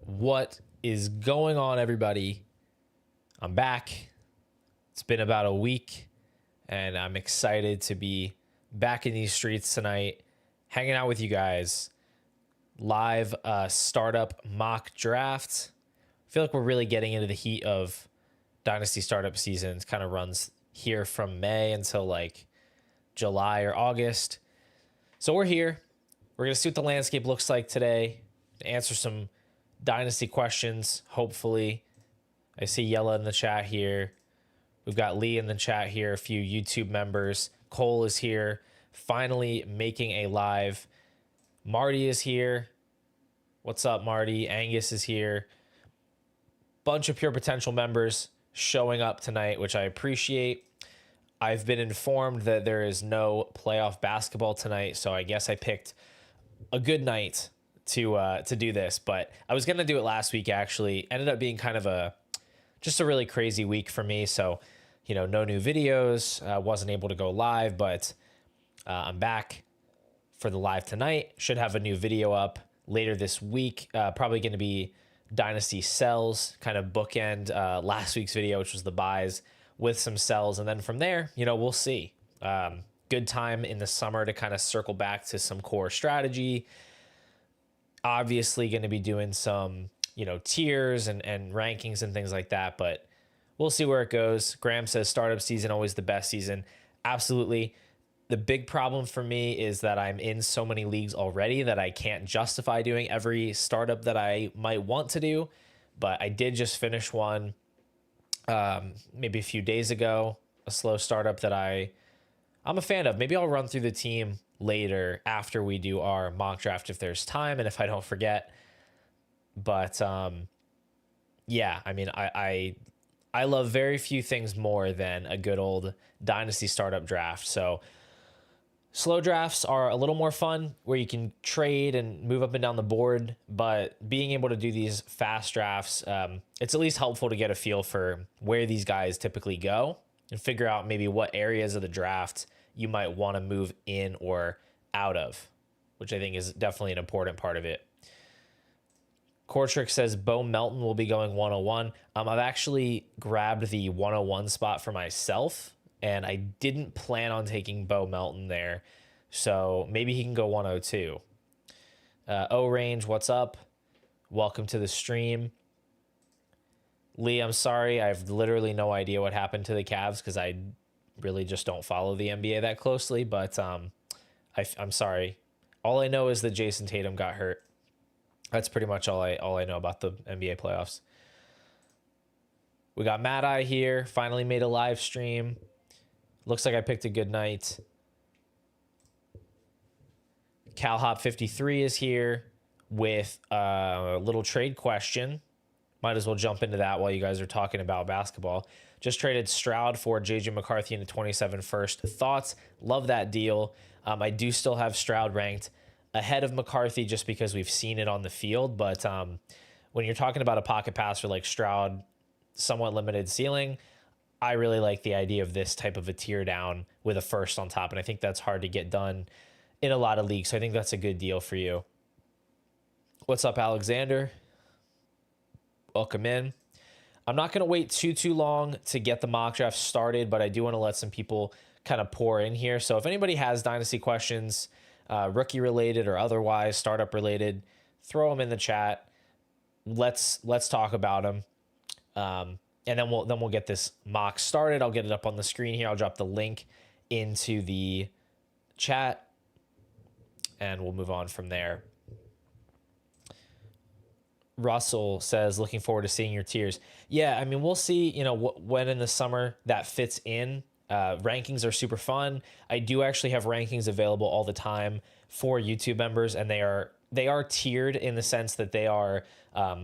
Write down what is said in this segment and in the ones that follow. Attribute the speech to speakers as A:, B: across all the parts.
A: What is going on, everybody? I'm back. It's been about a week, and I'm excited to be back in these streets tonight, hanging out with you guys. Live startup mock draft. I feel like we're really getting into the heat of Dynasty startup season. It kind of runs here from May until like July or August. So we're here. We're going to see what the landscape looks like today, answer some Dynasty questions, hopefully. I see Yella in the chat here. We've got Lee in the chat here, a few YouTube members. Cole is here, finally making a live. Marty is here. What's up, Marty? Angus is here. Bunch of Pure Potential members showing up tonight, which I appreciate. I've been informed that there is no playoff basketball tonight, so I guess I picked a good night to do this, but I was gonna do it last week. Actually, ended up being kind of just a really crazy week for me. So, no new videos. Wasn't able to go live, but I'm back for the live tonight. Should have a new video up later this week. Probably going to be Dynasty sells, kind of bookend last week's video, which was the buys with some sells, and then from there, we'll see. Good time in the summer to kind of circle back to some core strategy. Obviously going to be doing some, tiers and rankings and things like that, but we'll see where it goes. Graham says startup season, always the best season. Absolutely. The big problem for me is that I'm in so many leagues already that I can't justify doing every startup that I might want to do, but I did just finish one maybe a few days ago, a slow startup that I'm a fan of. Maybe I'll run through the team later after we do our mock draft if there's time and if I don't forget. But yeah, I mean, I love very few things more than a good old Dynasty startup draft. So slow drafts are a little more fun where you can trade and move up and down the board, but being able to do these fast drafts, it's at least helpful to get a feel for where these guys typically go and figure out maybe what areas of the draft you might want to move in or out of, which I think is definitely an important part of it. Kortrick says Bo Melton will be going 101. I've actually grabbed the 101 spot for myself, and I didn't plan on taking Bo Melton there, so maybe he can go 102. O-Range, what's up? Welcome to the stream. Lee, I'm sorry. I have literally no idea what happened to the Cavs because I really just don't follow the NBA that closely, but I'm sorry. All I know is that Jason Tatum got hurt. That's pretty much all I know about the NBA playoffs. We got Mad Eye here. Finally made a live stream. Looks like I picked a good night. CalHop53 is here. with a little trade question. Might as well jump into that while you guys are talking about basketball. Just traded Stroud for JJ McCarthy into 27 first. Thoughts? Love that deal. I do still have Stroud ranked ahead of McCarthy just because we've seen it on the field. But when you're talking about a pocket passer like Stroud, somewhat limited ceiling, I really like the idea of this type of a tier down with a first on top. And I think that's hard to get done in a lot of leagues. So I think that's a good deal for you. What's up, Alexander? Welcome in. I'm not going to wait too long to get the mock draft started, but I do want to let some people kind of pour in here. So if anybody has Dynasty questions, rookie related or otherwise, startup related, throw them in the chat. Let's talk about them. And then we'll get this mock started. I'll get it up on the screen here. I'll drop the link into the chat and we'll move on from there. Russell says, looking forward to seeing your tiers. Yeah, I mean, we'll see, when in the summer that fits in. Rankings are super fun. I do actually have rankings available all the time for YouTube members, and they are tiered in the sense that they are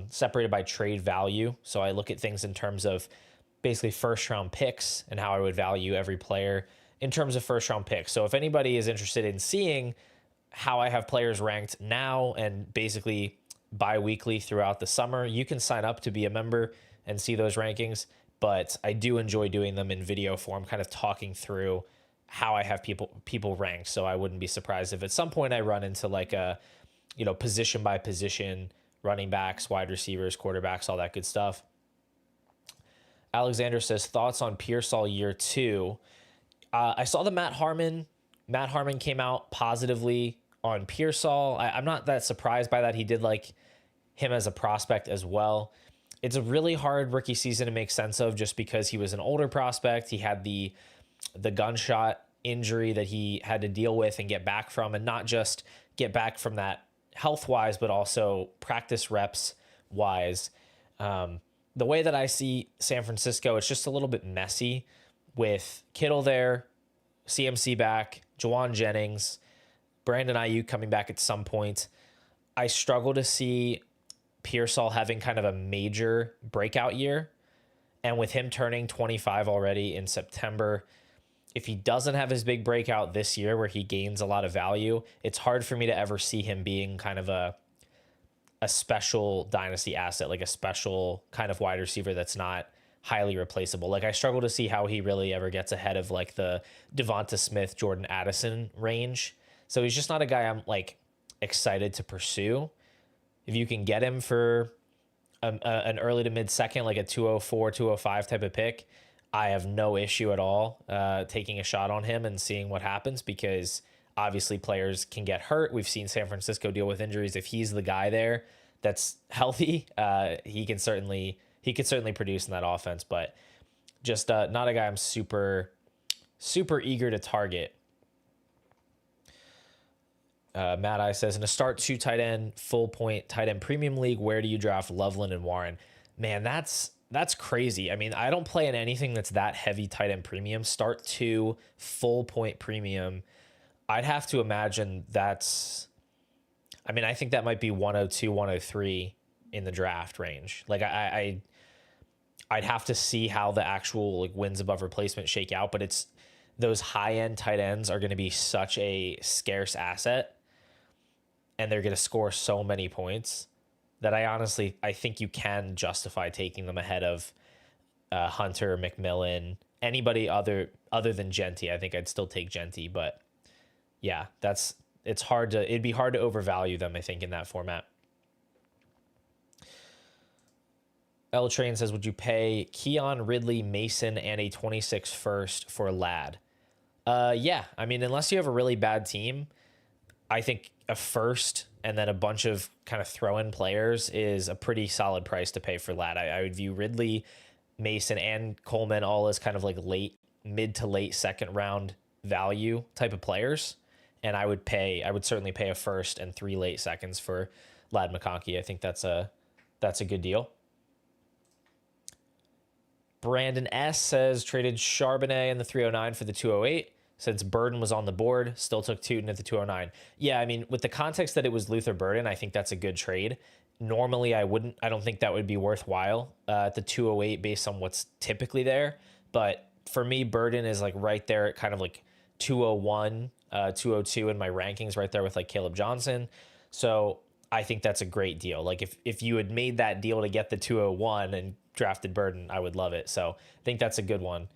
A: separated by trade value. So I look at things in terms of basically first round picks and how I would value every player in terms of first round picks. So if anybody is interested in seeing how I have players ranked now and basically bi-weekly throughout the summer, you can sign up to be a member and see those rankings. But I do enjoy doing them in video form, kind of talking through how I have people ranked. So I wouldn't be surprised if at some point I run into like a, position by position, running backs, wide receivers, quarterbacks, all that good stuff. Alexander says, thoughts on Pearsall year 2. I saw the Matt Harmon came out positively on Pearsall. I'm not that surprised by that. He did like him as a prospect as well. It's a really hard rookie season to make sense of just because he was an older prospect. He had the gunshot injury that he had to deal with and get back from, and not just get back from that health-wise, but also practice reps-wise. The way that I see San Francisco, it's just a little bit messy with Kittle there, CMC back, Juwan Jennings, Brandon Ayuk coming back at some point. I struggle to see Pearsall having kind of a major breakout year. And with him turning 25 already in September, if he doesn't have his big breakout this year where he gains a lot of value, it's hard for me to ever see him being kind of a special dynasty asset, like a special kind of wide receiver that's not highly replaceable. Like I struggle to see how he really ever gets ahead of like the Devonta Smith, Jordan Addison range. So he's just not a guy I'm like excited to pursue. If you can get him for an early to mid second, like a 204, 205 type of pick, I have no issue at all taking a shot on him and seeing what happens, because obviously players can get hurt. We've seen San Francisco deal with injuries. If he's the guy there that's healthy, he could certainly produce in that offense, but just not a guy I'm super eager to target. Matt I says, in a start 2 tight end, full point tight end premium league, where do you draft Loveland and Warren? Man, that's crazy. I mean, I don't play in anything that's that heavy tight end premium. Start 2 full point premium. I'd have to imagine I think that might be 102, 103 in the draft range. Like I'd have to see how the actual like wins above replacement shake out, but it's those high end tight ends are going to be such a scarce asset, and they're going to score so many points that I think you can justify taking them ahead of Hunter, McMillan, anybody other than Genty. I think I'd still take Genty, but yeah, it'd be hard to overvalue them, I think, in that format. L Train says, would you pay Keon, Ridley, Mason, and a 26 first for Ladd? Yeah, I mean, unless you have a really bad team, I think a first and then a bunch of kind of throw-in players is a pretty solid price to pay for Ladd. I would view Ridley, Mason, and Coleman all as kind of like mid to late second round value type of players. And I would certainly pay a first and 3 late seconds for Ladd McConkey. I think that's a good deal. Brandon S says, traded Charbonnet in the 309 for the 208. since Burden was on the board, still took Tootin at the 209. Yeah, I mean, with the context that it was Luther Burden, I think that's a good trade. Normally, I don't think that would be worthwhile at the 208 based on what's typically there. But for me, Burden is like right there at kind of like 201, 202 in my rankings, right there with like Caleb Johnson. So I think that's a great deal. Like if you had made that deal to get the 201 and drafted Burden, I would love it. So I think that's a good one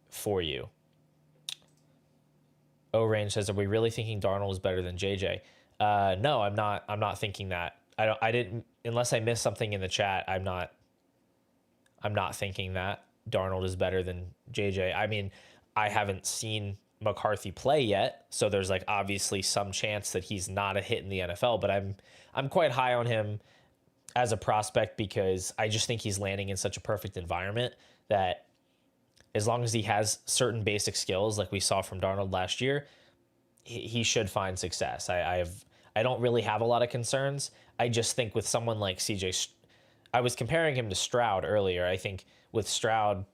A: for you. O-Range says, are we really thinking Darnold is better than JJ? No, I'm not. I'm not thinking that. I didn't, unless I missed something in the chat. I'm not thinking that Darnold is better than JJ. I mean, I haven't seen McCarthy play yet, so there's like obviously some chance that he's not a hit in the NFL, but I'm quite high on him as a prospect because I just think he's landing in such a perfect environment that as long as he has certain basic skills like we saw from Darnold last year, he should find success. I don't really have a lot of concerns. I just think with someone like CJ, I was comparing him to Stroud earlier. I think with Stroud,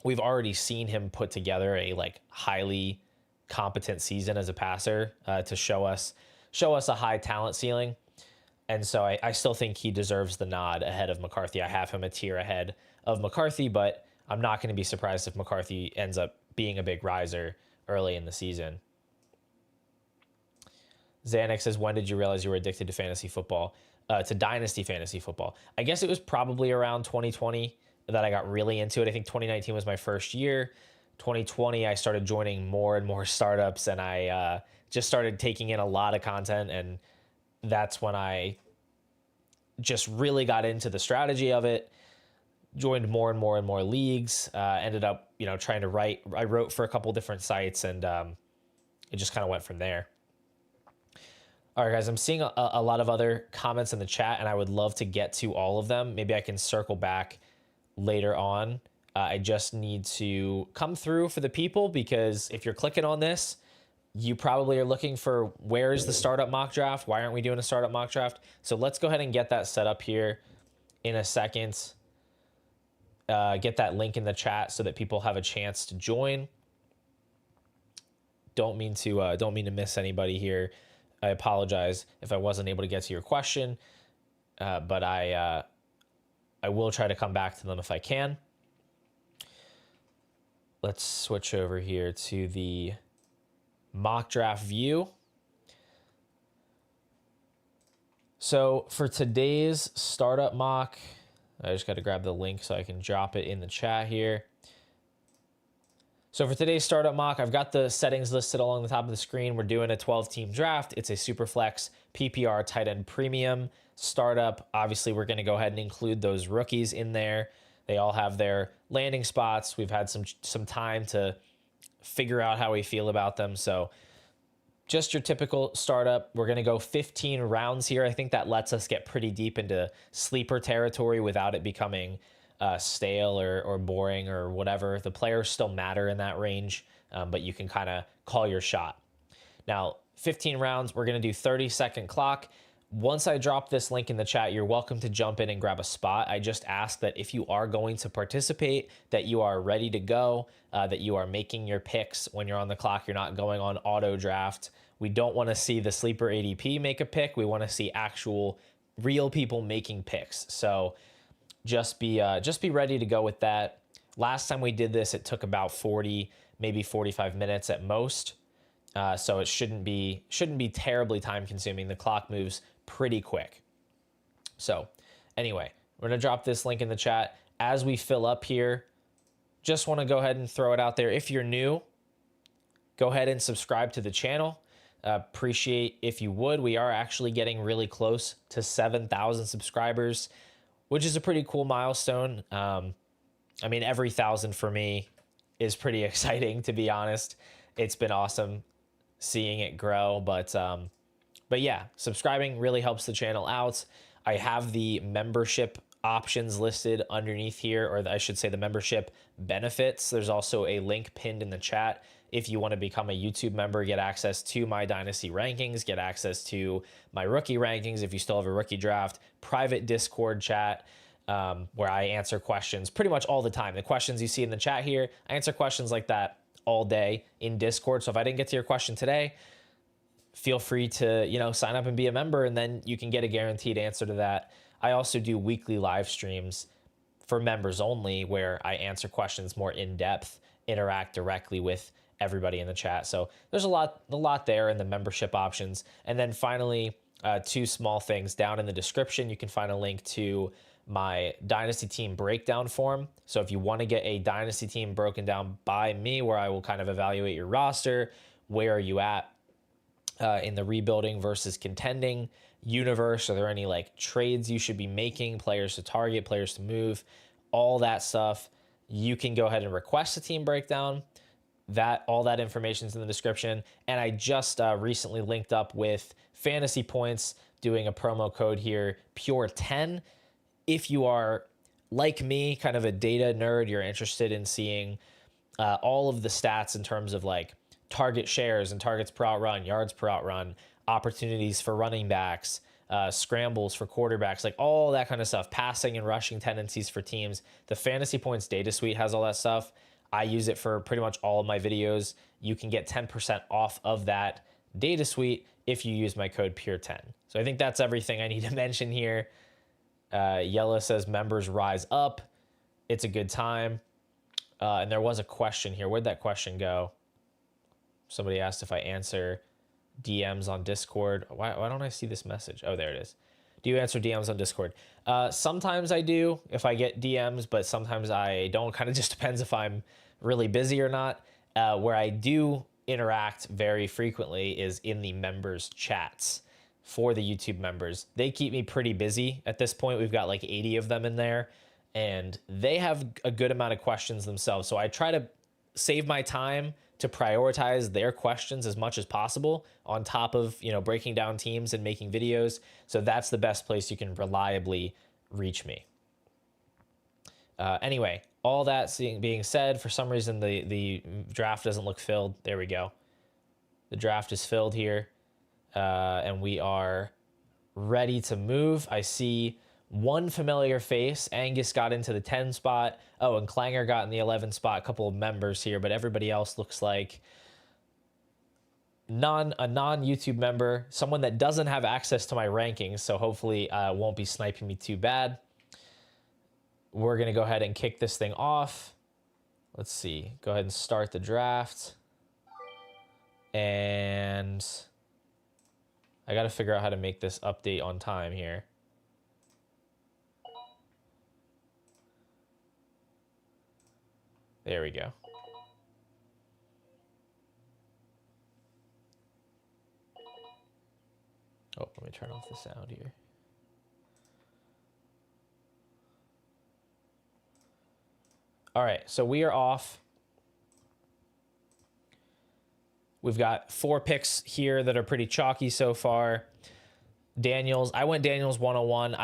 A: we've already seen him put together a like highly competent season as a passer to show us a high talent ceiling. And so I still think he deserves the nod ahead of McCarthy. I have him a tier ahead of McCarthy, but I'm not going to be surprised if McCarthy ends up being a big riser early in the season. Xanax says, when did you realize you were addicted to fantasy football, to Dynasty fantasy football? I guess it was probably around 2020 that I got really into it. I think 2019 was my first year. 2020, I started joining more and more startups, and I just started taking in a lot of content, and that's when I just really got into the strategy of it. Joined more and more and more leagues. Ended up, trying to write. I wrote for a couple different sites, and it just kind of went from there. All right, guys, I'm seeing a lot of other comments in the chat, and I would love to get to all of them. Maybe I can circle back later on. I just need to come through for the people, because if you're clicking on this, you probably are looking for, where is the startup mock draft? Why aren't we doing a startup mock draft? So let's go ahead and get that set up here in a second. Get that link in the chat so that people have a chance to join. Don't mean to miss anybody here. I apologize if I wasn't able to get to your question, but I will try to come back to them if I can. Let's switch over here to the mock draft view. So for today's startup mock, I just got to grab the link so I can drop it in the chat here. So for today's startup mock, I've got the settings listed along the top of the screen. We're doing a 12-team draft. It's a super flex PPR tight end premium startup. Obviously, we're going to go ahead and include those rookies in there. They all have their landing spots. We've had some time to figure out how we feel about them. So just your typical startup. We're going to go 15 rounds here. I think that lets us get pretty deep into sleeper territory without it becoming stale or boring or whatever. The players still matter in that range, but you can kind of call your shot. Now, 15 rounds, we're going to do 30-second clock. Once I drop this link in the chat, you're welcome to jump in and grab a spot. I just ask that if you are going to participate, that you are ready to go, that you are making your picks when you're on the clock. You're not going on auto draft. We don't want to see the sleeper ADP make a pick. We want to see actual real people making picks. So just be ready to go with that. Last time we did this, it took about 40, maybe 45 minutes at most. So it shouldn't be terribly time consuming. The clock moves pretty quick. So anyway, we're going to drop this link in the chat. As we fill up here, just want to go ahead and throw it out there. If you're new, go ahead and subscribe to the channel. Appreciate if you would. We are actually getting really close to 7,000 subscribers, which is a pretty cool milestone. I mean, every 1,000 for me is pretty exciting, to be honest. It's been awesome seeing it grow, but yeah, subscribing really helps the channel out. I have the membership options listed underneath here, or I should say the membership benefits. There's also a link pinned in the chat. If you want to become a YouTube member, get access to my Dynasty rankings, get access to my rookie rankings if you still have a rookie draft, private Discord chat, where I answer questions pretty much all the time. The questions you see in the chat here, I answer questions like that all day in Discord. So if I didn't get to your question today, feel free to, sign up and be a member, and then you can get a guaranteed answer to that. I also do weekly live streams for members only where I answer questions more in depth, interact directly with everybody in the chat. So there's a lot there in the membership options. And then finally, two small things down in the description. You can find a link to my Dynasty team breakdown form. So if you want to get a Dynasty team broken down by me, where I will kind of evaluate your roster, where are you at in the rebuilding versus contending universe? Are there any like trades you should be making, players to target, players to move, all that stuff? You can go ahead and request a team breakdown. All that information is in the description. And I just recently linked up with Fantasy Points, doing a promo code here, Pure10. If you are like me, kind of a data nerd, you're interested in seeing all of the stats in terms of like target shares and targets per outrun, yards per outrun, opportunities for running backs, scrambles for quarterbacks, like all that kind of stuff, passing and rushing tendencies for teams. The Fantasy Points data suite has all that stuff. I use it for pretty much all of my videos. You can get 10% off of that data suite if you use my code Pure10. So I think that's everything I need to mention here. Yella says members rise up. It's a good time. And there was a question here. Where'd that question go? Somebody asked if I answer DMs on Discord. Why don't I see this message? Oh, there it is. Do you answer DMs on Discord? Sometimes I do if I get DMs, but sometimes I don't. Kind of just depends if I'm really busy or not. Where I do interact very frequently is in the members chats for the YouTube members. They keep me pretty busy at this point. We've got like 80 of them in there, and they have a good amount of questions themselves. So I try to save my time to prioritize their questions as much as possible on top of, breaking down teams and making videos. So that's the best place you can reliably reach me. Anyway, all that being said, for some reason, the draft doesn't look filled. There we go. The draft is filled here. And we are ready to move. I see one familiar face. Angus got into the 10 spot. Oh, and Clanger got in the 11 spot. A couple of members here, but everybody else looks like a non-YouTube member, someone that doesn't have access to my rankings, so hopefully won't be sniping me too bad. We're going to go ahead and kick this thing off. Let's see. Go ahead and start the draft. And I got to figure out how to make this update on time here. There we go. Oh, let me turn off the sound here. All right, so we are off. We've got 4 picks here that are pretty chalky so far. Daniels, I went Daniels 101.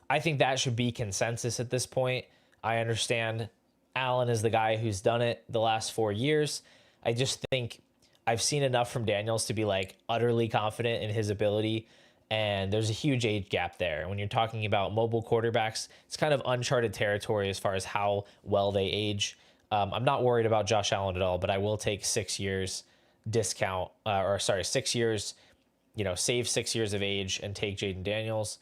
A: I think that should be consensus at this point. I understand Allen is the guy who's done it the last 4 years. I just think I've seen enough from Daniels to be like utterly confident in his ability. And there's a huge age gap there. When you're talking about mobile quarterbacks, it's kind of uncharted territory as far as how well they age. I'm not worried about Josh Allen at all, but I will take 6 years discount, 6 years, save 6 years of age and take Jaden Daniels.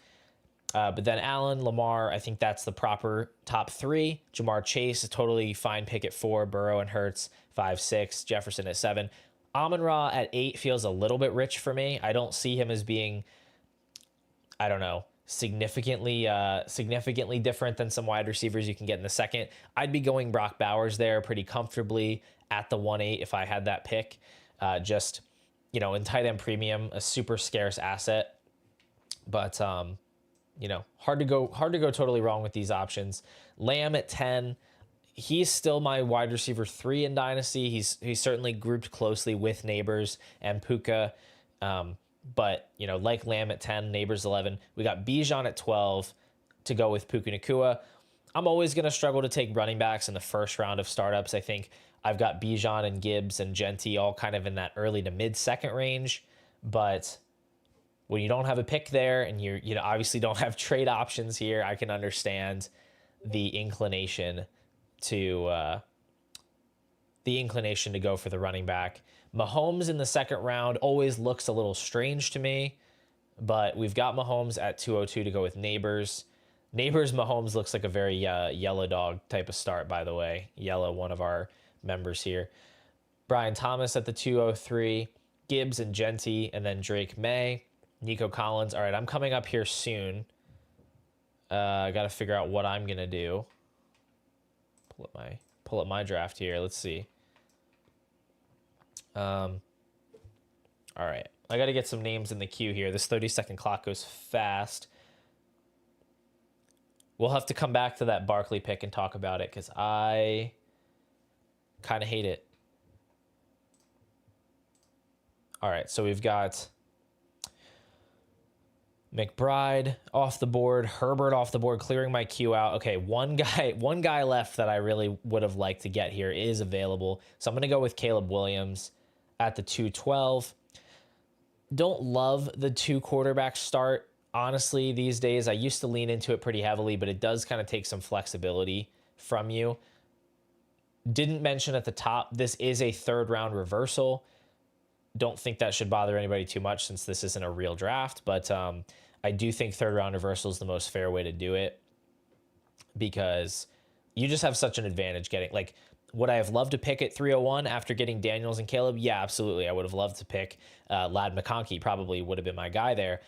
A: But then Allen, Lamar, I think that's the proper top 3. Jamar Chase, a totally fine pick at 4. Burrow and Hurts, 5, 6. Jefferson at 7. Amon-Ra at 8 feels a little bit rich for me. I don't see him as being, I don't know, significantly different than some wide receivers you can get in the second. I'd be going Brock Bowers there pretty comfortably at the 1-8 if I had that pick. Just, in tight end premium, a super scarce asset. But, hard to go totally wrong with these options. Lamb at 10. He's still my wide receiver 3 in Dynasty. He's certainly grouped closely with Neighbors and Puka. But, like Lamb at 10, Neighbors 11. We got Bijan at 12 to go with Puka Nacua. I'm always going to struggle to take running backs in the first round of startups. I think I've got Bijan and Gibbs and Genty all kind of in that early to mid-second range. But when you don't have a pick there and you obviously don't have trade options here, I can understand the inclination to the inclination to go for the running back. Mahomes in the second round always looks a little strange to me, but we've got Mahomes at 202 to go with Neighbors. Neighbors Mahomes looks like a very yellow dog type of start, by the way. Yellow, one of our members here. Brian Thomas at the 203, Gibbs and Genty, and then Drake May, Nico Collins. All right, I'm coming up here soon. I got to figure out what I'm going to do. Pull up my draft here. Let's see. All right. I got to get some names in the queue here. This 30-second clock goes fast. We'll have to come back to that Barkley pick and talk about it because I kind of hate it. All right, so we've got McBride off the board, Herbert off the board, clearing my queue out. Okay, one guy left that I really would have liked to get here is available. So I'm going to go with Caleb Williams at the 212. Don't love the 2 quarterback start. Honestly, these days, I used to lean into it pretty heavily, but it does kind of take some flexibility from you. Didn't mention at the top, this is a 3rd round reversal. Don't think that should bother anybody too much since this isn't a real draft, but I do think 3rd round reversal is the most fair way to do it because you just have such an advantage getting, like, would I have loved to pick at 301 after getting Daniels and Caleb? Yeah, absolutely. I would have loved to pick Ladd McConkey, probably would have been my guy there.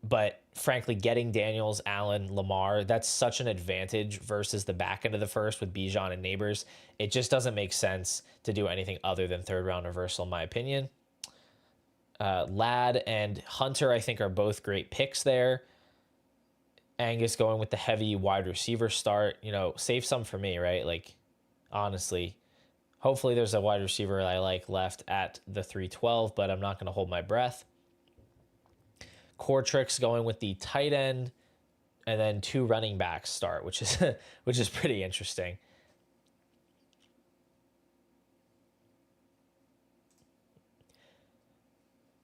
A: But frankly, getting Daniels, Allen, Lamar, that's such an advantage versus the back end of the first with Bijan and Neighbors. It just doesn't make sense to do anything other than 3rd round reversal, in my opinion. Ladd and Hunter, I think, are both great picks there. Angus going with the heavy wide receiver start, save some for me, right? Like, honestly, hopefully there's a wide receiver I like left at the 312, but I'm not going to hold my breath. Core Tricks going with the tight end, and then 2 running backs start, which is pretty interesting.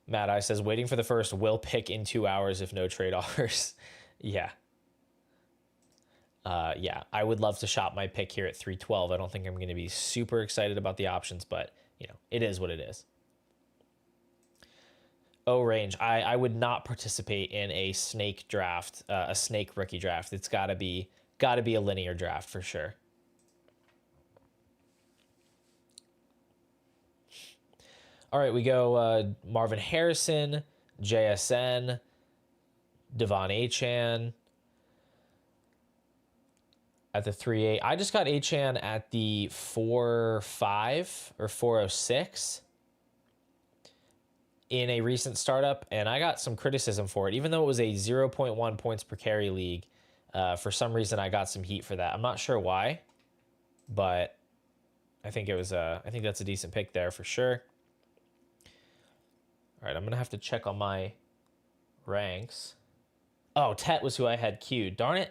A: Matt I says, waiting for the first will pick in 2 hours if no trade offers. Yeah. I would love to shop my pick here at 312. I don't think I'm going to be super excited about the options, but, it is what it is. Range. I would not participate in a snake draft, a snake rookie draft. It's got to be a linear draft for sure. All right, we go Marvin Harrison, JSN, Devon Achane at the 3-8. I just got Achane at the 4-5 or 406 in a recent startup, and I got some criticism for it. Even though it was a 0.1 points per carry league, for some reason I got some heat for that. I'm not sure why, but I think that's a decent pick there for sure. All right, I'm going to have to check on my ranks. Oh, Tet was who I had queued. Darn it.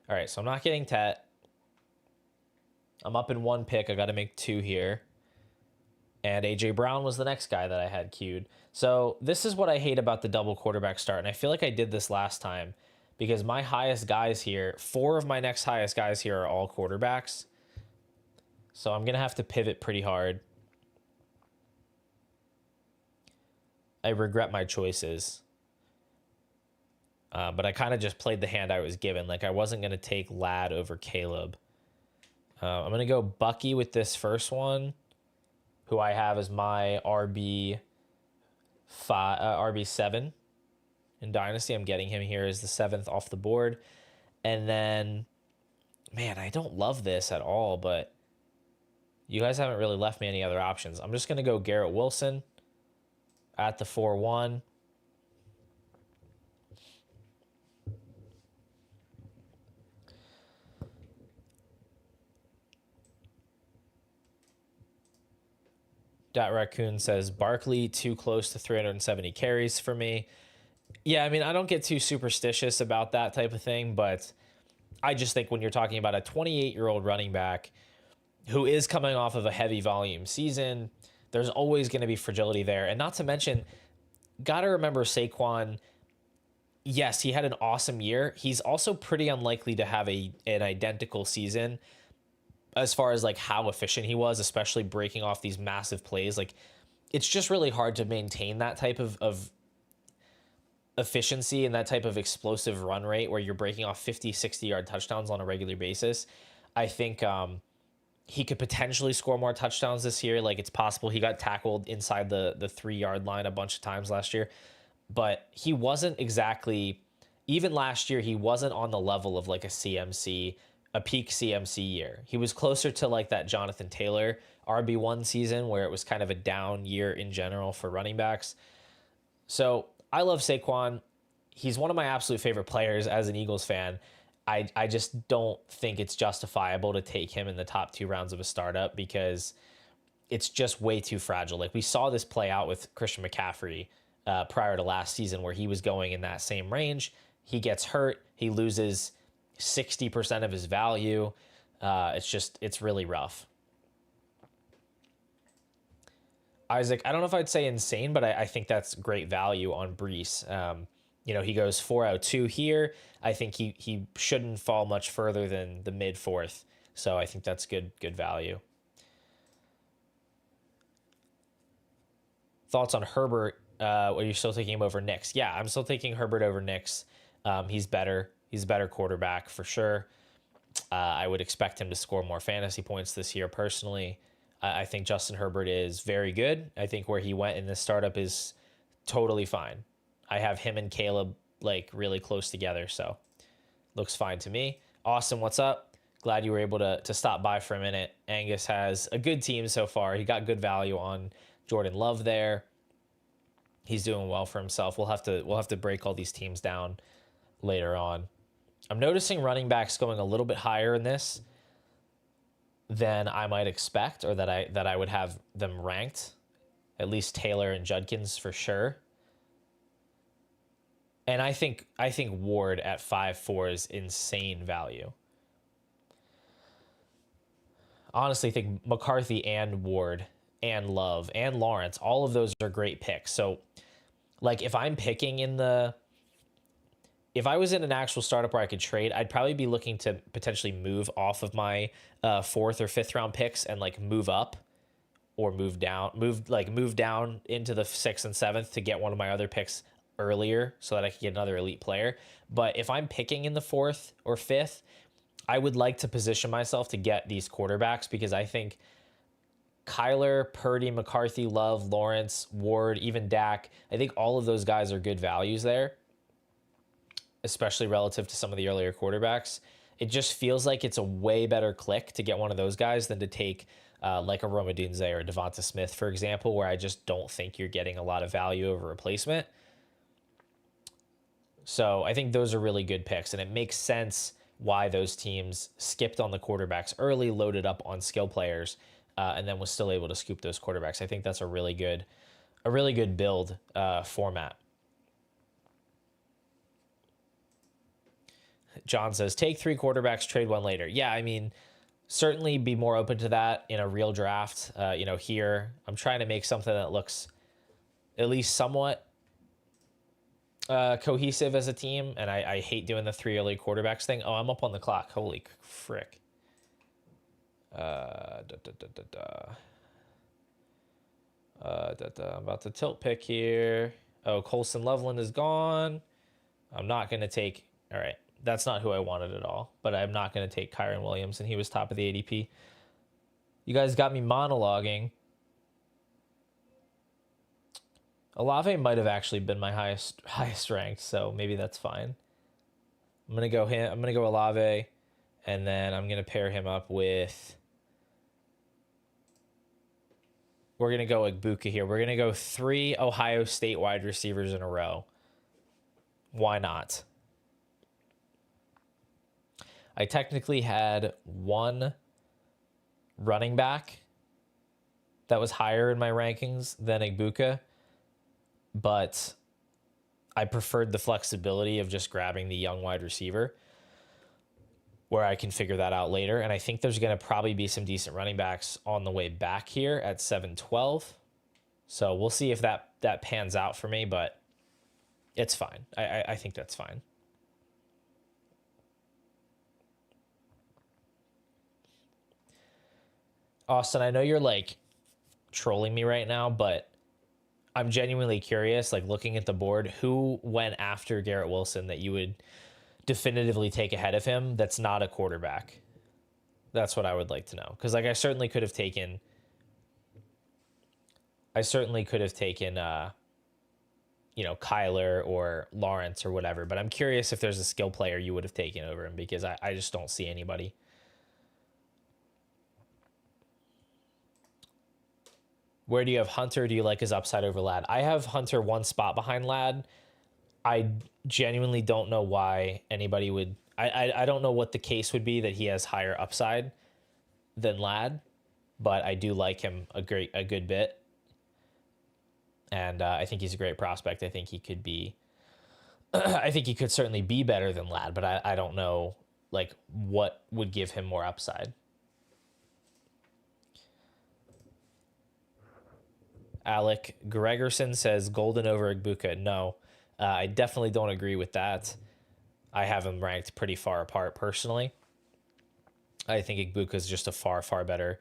A: All right, so I'm not getting Tet. I'm up in 1 pick. I got to make 2 here. And A.J. Brown was the next guy that I had queued. So this is what I hate about the double quarterback start. And I feel like I did this last time because my highest guys here, 4 of my next highest guys here are all quarterbacks. So I'm going to have to pivot pretty hard. I regret my choices. But I kind of just played the hand I was given. Like, I wasn't going to take Ladd over Caleb. I'm going to go Bucky with this first one, who I have as my RB7 in Dynasty. I'm getting him here as the 7th off the board. And then, man, I don't love this at all, but you guys haven't really left me any other options. I'm just going to go Garrett Wilson at the 4-1. Dot Raccoon says, Barkley too close to 370 carries for me. Yeah, I mean, I don't get too superstitious about that type of thing, but I just think when you're talking about a 28-year-old running back who is coming off of a heavy volume season, there's always going to be fragility there. And not to mention, got to remember Saquon, yes, he had an awesome year. He's also pretty unlikely to have an identical season as far as like how efficient he was, especially breaking off these massive plays. Like it's just really hard to maintain that type of efficiency and that type of explosive run rate where you're breaking off 50, 60-yard touchdowns on a regular basis. I think he could potentially score more touchdowns this year. Like it's possible he got tackled inside the 3-yard line a bunch of times last year, but he wasn't exactly, even last year, he wasn't on the level of like a peak CMC year. He was closer to like that Jonathan Taylor RB1 season where it was kind of a down year in general for running backs. So I love Saquon. He's one of my absolute favorite players as an Eagles fan. I just don't think it's justifiable to take him in the top 2 rounds of a startup because it's just way too fragile. Like we saw this play out with Christian McCaffrey prior to last season where he was going in that same range. He gets hurt. He loses 60% of his value. It's really rough. Isaac, I don't know if I'd say insane, but I think that's great value on Brees. He goes 402 here. I think he shouldn't fall much further than the mid 4th. So I think that's good value. Thoughts on Herbert? Are you still taking him over Nicks? Yeah, I'm still taking Herbert over Nicks. He's better. He's a better quarterback for sure. I would expect him to score more fantasy points this year personally. I think Justin Herbert is very good. I think where he went in this startup is totally fine. I have him and Caleb like really close together, so looks fine to me. Austin, what's up? Glad you were able to stop by for a minute. Angus has a good team so far. He got good value on Jordan Love there. He's doing well for himself. We'll have to break all these teams down later on. I'm noticing running backs going a little bit higher in this than I might expect, or that I would have them ranked. At least Taylor and Judkins for sure. And I think Ward at 5.4 is insane value. Honestly, I think McCarthy and Ward and Love and Lawrence, all of those are great picks. So, like, if I'm picking if I was in an actual startup where I could trade, I'd probably be looking to potentially move off of my 4th or 5th round picks and like move up or move down into the 6th and 7th to get one of my other picks earlier so that I could get another elite player. But if I'm picking in the 4th or 5th, I would like to position myself to get these quarterbacks because I think Kyler, Purdy, McCarthy, Love, Lawrence, Ward, even Dak, I think all of those guys are good values there, especially relative to some of the earlier quarterbacks. It just feels like it's a way better click to get one of those guys than to take like a Rome Odunze or Devonta Smith, for example, where I just don't think you're getting a lot of value over replacement. So I think those are really good picks, and it makes sense why those teams skipped on the quarterbacks early, loaded up on skill players, and then was still able to scoop those quarterbacks. I think that's a really good build format. John says, take 3 quarterbacks, trade 1 later. Yeah, I mean, certainly be more open to that in a real draft. Here, I'm trying to make something that looks at least somewhat cohesive as a team, and I hate doing the 3 early quarterbacks thing. Oh, I'm up on the clock. Holy frick. I'm about to tilt pick here. Oh, Colson Loveland is gone. I'm not going to take... All right. That's not who I wanted at all, but I'm not going to take Kyron Williams, and he was top of the ADP. You guys got me monologuing. Olave might have actually been my highest ranked, so maybe that's fine. I'm going to go Olave, and then I'm going to pair him up with... We're going to go Igbuka here. We're going to go 3 Ohio State wide receivers in a row. Why not? I technically had 1 running back that was higher in my rankings than Igbuka, but I preferred the flexibility of just grabbing the young wide receiver where I can figure that out later. And I think there's going to probably be some decent running backs on the way back here at 7-12. So we'll see if that pans out for me, but it's fine. I think that's fine. Austin, I know you're like trolling me right now, but I'm genuinely curious, like looking at the board, who went after Garrett Wilson that you would definitively take ahead of him that's not a quarterback? That's what I would like to know. Because like I certainly could have taken Kyler or Lawrence or whatever, but I'm curious if there's a skill player you would have taken over him because I just don't see anybody. Where do you have Hunter? Do you like his upside over Lad? I have Hunter one spot behind Lad. I genuinely don't know why anybody would. I don't know what the case would be that he has higher upside than Lad, but I do like him a good bit, and I think he's a great prospect. I think he could be. I think he could certainly be better than Lad, but I don't know like what would give him more upside. Alec Gregerson says Golden over Igbuka. No, I definitely don't agree with that. I have him ranked pretty far apart personally. I think Igbuka is just a far, far better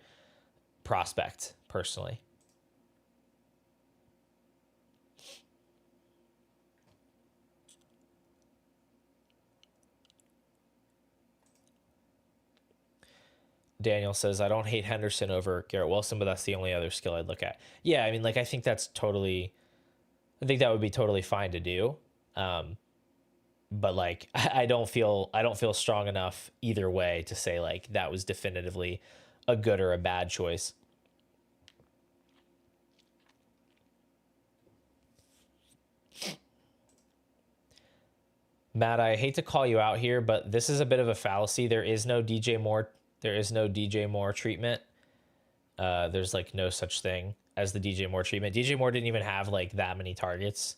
A: prospect personally. Daniel says, I don't hate Henderson over Garrett Wilson, but that's the only other skill I'd look at. Yeah, I mean, like, I think that would be totally fine to do. But like, I don't feel strong enough either way to say like that was definitively a good or a bad choice. Matt, I hate to call you out here, but this is a bit of a fallacy. There is no DJ Moore treatment. There's like no such thing as the DJ Moore treatment. DJ Moore didn't even have like that many targets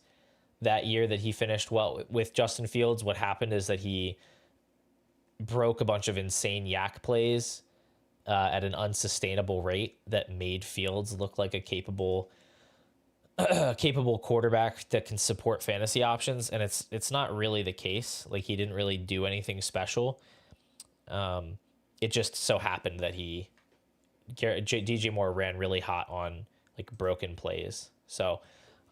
A: that year that he finished well with Justin Fields. What happened is that he broke a bunch of insane yak plays at an unsustainable rate that made Fields look like a capable quarterback that can support fantasy options, and it's not really the case. Like, he didn't really do anything special. It just so happened that DJ Moore ran really hot on like broken plays. So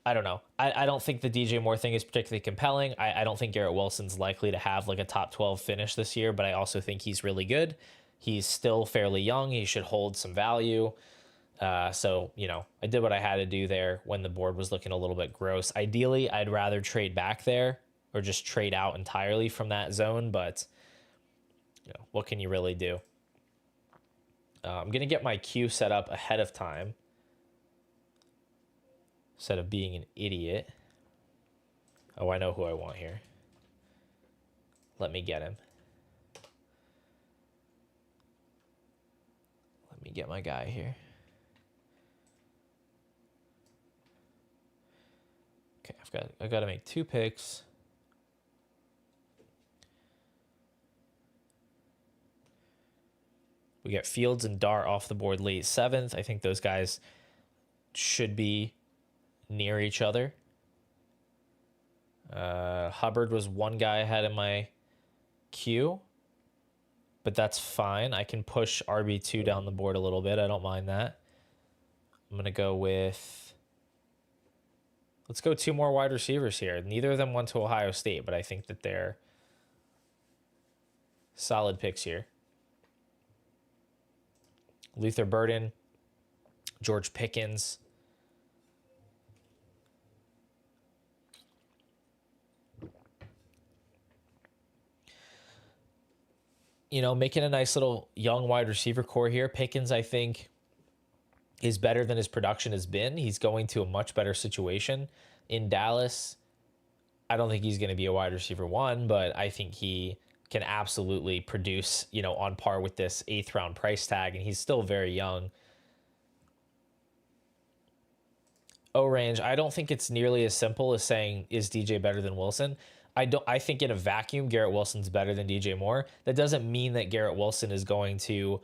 A: I don't know. I don't think the DJ Moore thing is particularly compelling. I don't think Garrett Wilson's likely to have like a top 12 finish this year, but I also think he's really good. He's still fairly young. He should hold some value. So, I did what I had to do there when the board was looking a little bit gross. Ideally, I'd rather trade back there or just trade out entirely from that zone, but what can you really do? I'm going to get my queue set up ahead of time instead of being an idiot. Oh, I know who I want here. Let me get him. Let me get my guy here. Okay, I've got to make 2 picks. We get Fields and Dart off the board late 7th. I think those guys should be near each other. Hubbard was one guy ahead of my queue, but that's fine. I can push RB2 down the board a little bit. I don't mind that. I'm going to go with... Let's go 2 more wide receivers here. Neither of them went to Ohio State, but I think that they're solid picks here. Luther Burden, George Pickens. Making a nice little young wide receiver core here. Pickens, I think, is better than his production has been. He's going to a much better situation in Dallas. I don't think he's going to be a wide receiver 1, but I think he can absolutely produce, on par with this 8th round price tag, and he's still very young. O-Range, I don't think it's nearly as simple as saying, is DJ better than Wilson? I think in a vacuum, Garrett Wilson's better than DJ Moore. That doesn't mean that Garrett Wilson is going to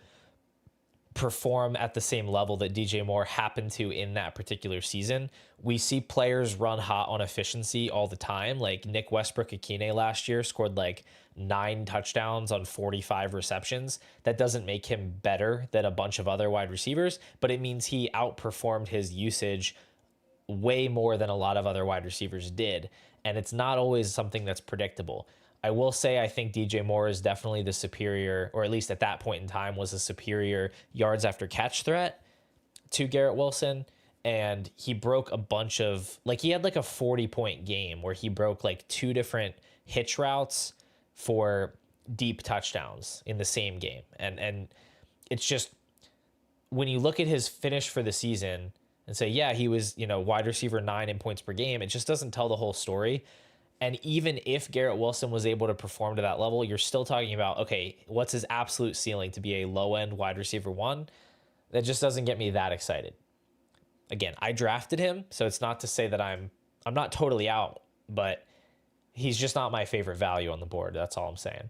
A: perform at the same level that DJ Moore happened to in that particular season. We see players run hot on efficiency all the time. Like Nick Westbrook-Akine last year scored like 9 touchdowns on 45 receptions. That doesn't make him better than a bunch of other wide receivers, but it means he outperformed his usage way more than a lot of other wide receivers did. And it's not always something that's predictable. I will say I think DJ Moore is definitely the superior, or at least at that point in time was a superior yards after catch threat to Garrett Wilson. And he broke a bunch of, like he had like a 40-point game where he broke like 2 different hitch routes for deep touchdowns in the same game. And it's just, when you look at his finish for the season and say, yeah, he was, wide receiver 9 in points per game, it just doesn't tell the whole story. And even if Garrett Wilson was able to perform to that level, you're still talking about, okay, what's his absolute ceiling to be a low-end wide receiver 1? That just doesn't get me that excited. Again, I drafted him, so it's not to say that I'm not totally out, but he's just not my favorite value on the board. That's all I'm saying.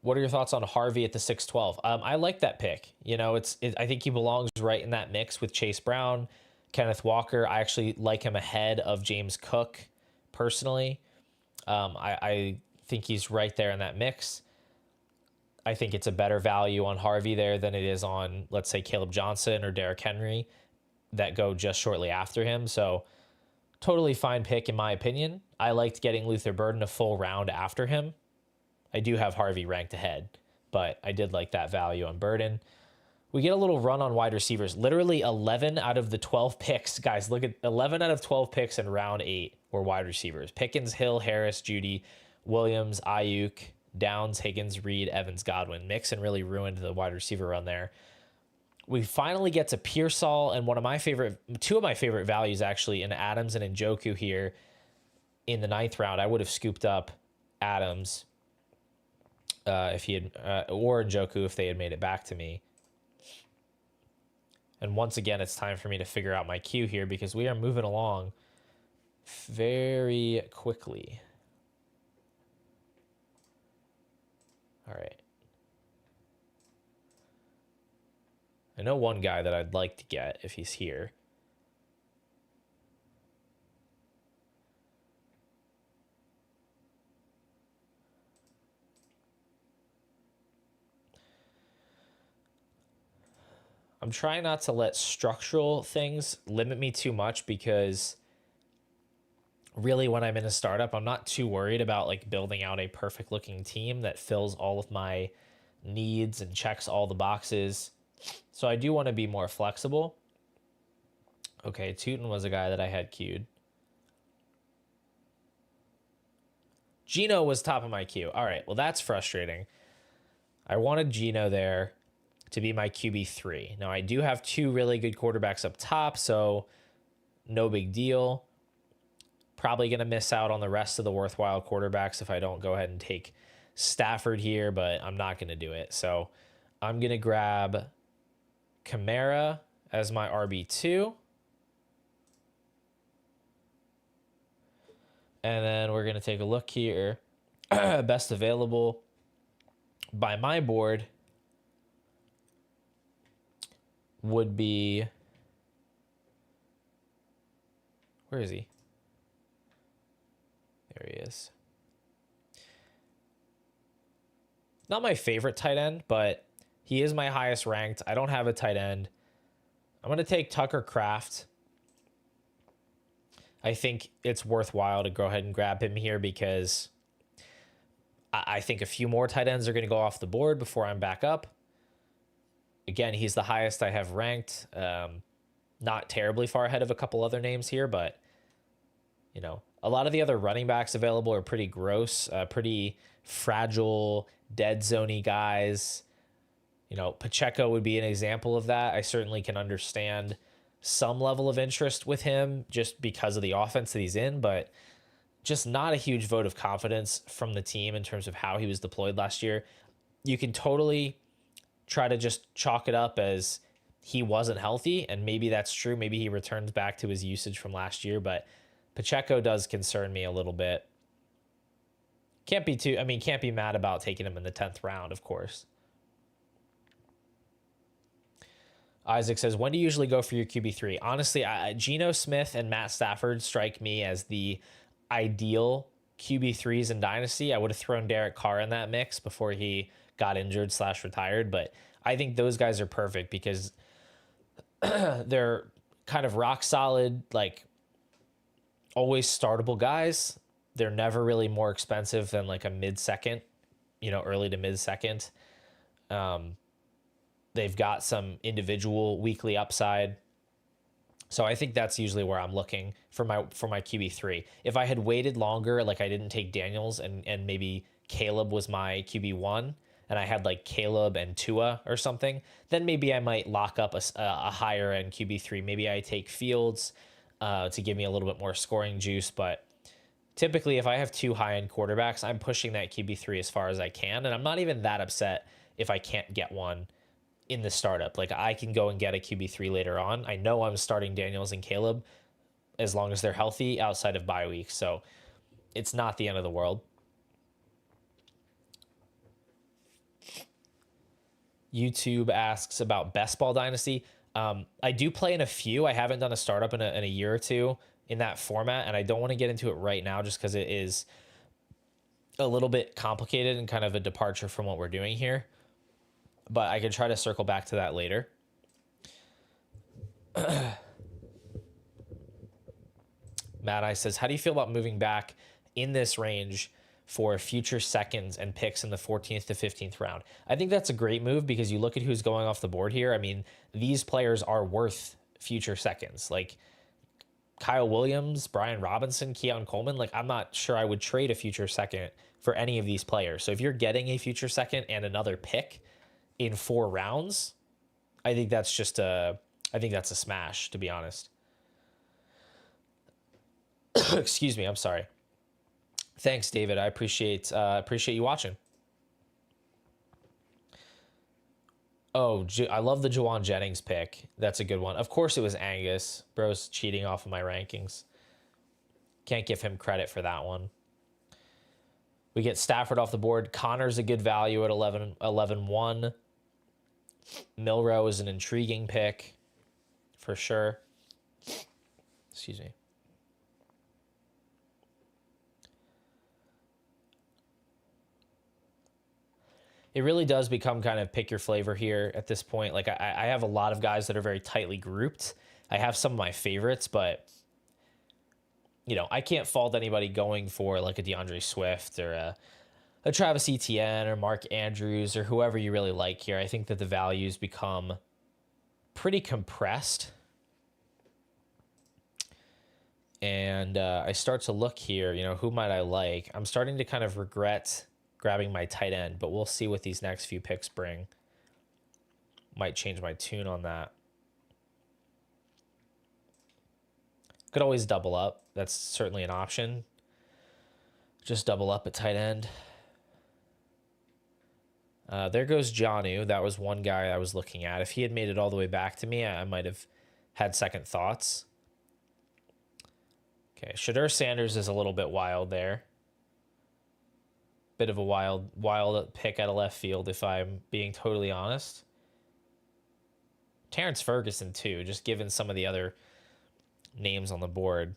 A: What are your thoughts on Harvey at the 612? I like that pick. I think he belongs right in that mix with Chase Brown, Kenneth Walker. I actually like him ahead of James Cook personally. I think he's right there in that mix. I think it's a better value on Harvey there than it is on, let's say, Caleb Johnson or Derrick Henry that go just shortly after him. So totally fine pick in my opinion. I liked getting Luther Burden a full round after him. I do have Harvey ranked ahead, but I did like that value on Burden. We get a little run on wide receivers. Literally 11 out of the 12 picks. Guys, look at 11 out of 12 picks in round 8 were wide receivers. Pickens, Hill, Harris, Judy, Williams, Ayuk, Downs, Higgins, Reed, Evans, Godwin. Mixon really ruined the wide receiver run there. We finally get to Pearsall and two of my favorite values actually in Adams and Njoku here in the 9th round. I would have scooped up Adams if he had, or Njoku if they had made it back to me. And once again, it's time for me to figure out my queue here because we are moving along very quickly. All right. I know one guy that I'd like to get if he's here. I'm trying not to let structural things limit me too much because really when I'm in a startup, I'm not too worried about like building out a perfect looking team that fills all of my needs and checks all the boxes. So I do want to be more flexible. Okay, Tootin was a guy that I had queued. Geno was top of my queue. All right, well, that's frustrating. I wanted Geno there to be my QB3. Now, I do have 2 really good quarterbacks up top, so no big deal. Probably going to miss out on the rest of the worthwhile quarterbacks if I don't go ahead and take Stafford here, but I'm not going to do it. So I'm going to grab Kamara as my RB2. And then we're going to take a look here. Best available by my board would be, where is he? There he is. Not my favorite tight end, but he is my highest ranked. I don't have a tight end. I'm going to take Tucker Kraft. I think it's worthwhile to go ahead and grab him here because I think a few more tight ends are going to go off the board before I'm back up. Again, he's the highest I have ranked. Not terribly far ahead of a couple other names here, but a lot of the other running backs available are pretty gross, pretty fragile, dead zone-y guys. Pacheco would be an example of that. I certainly can understand some level of interest with him just because of the offense that he's in, but just not a huge vote of confidence from the team in terms of how he was deployed last year. You can totally try to just chalk it up as he wasn't healthy, and maybe that's true. Maybe he returns back to his usage from last year, but Pacheco does concern me a little bit. Can't be too, I mean, can't be mad about taking him in the 10th round, of course. Isaac says, when do you usually go for your QB3? Honestly, Geno Smith and Matt Stafford strike me as the ideal QB3s in Dynasty. I would have thrown Derek Carr in that mix before he got injured / retired, but I think those guys are perfect because they're kind of rock solid, like always startable guys. They're never really more expensive than like a mid-second, early to mid-second. They've got some individual weekly upside. So I think that's usually where I'm looking for my QB3. If I had waited longer, like I didn't take Daniels and maybe Caleb was my QB1 and I had like Caleb and Tua or something, then maybe I might lock up a higher end QB3. Maybe I take Fields to give me a little bit more scoring juice. But typically if I have 2 high end quarterbacks, I'm pushing that QB3 as far as I can. And I'm not even that upset if I can't get one in the startup. Like I can go and get a QB3 later on. I know I'm starting Daniels and Caleb as long as they're healthy outside of bye week. So it's not the end of the world. YouTube asks about Best Ball Dynasty. I do play in a few. I haven't done a startup in a year or two in that format, and I don't want to get into it right now just because it is a little bit complicated and kind of a departure from what we're doing here. But I could try to circle back to that later. Matt I says, how do you feel about moving back in this range for future seconds and picks in the 14th to 15th round? I think that's a great move because you look at who's going off the board here. I mean, these players are worth future seconds. Like Kyle Williams, Brian Robinson, Keon Coleman. Like I'm not sure I would trade a future second for any of these players. So if you're getting a future second and another pick in 4 rounds, I think that's a smash, to be honest. Excuse me, I'm sorry. Thanks, David. I appreciate you watching. Oh, I love the Juwan Jennings pick. That's a good one. Of course it was Angus. Bro's cheating off of my rankings. Can't give him credit for that one. We get Stafford off the board. Connor's a good value at 11-1. Milrow is an intriguing pick for sure. Excuse me. It really does become kind of pick your flavor here at this point. Like I have a lot of guys that are very tightly grouped. I have some of my favorites, but I can't fault anybody going for like a DeAndre Swift or a Travis Etienne or Mark Andrews or whoever you really like here. I think that the values become pretty compressed. And I start to look here, who might I like? I'm starting to kind of regret grabbing my tight end, but we'll see what these next few picks bring. Might change my tune on that. Could always double up. That's certainly an option. Just double up at tight end. There goes Jonnu. That was one guy I was looking at. If he had made it all the way back to me, I might have had second thoughts. Okay, Shadur Sanders is a little bit wild there. Bit of a wild pick out of left field, if I'm being totally honest. Terrence Ferguson, too, just given some of the other names on the board.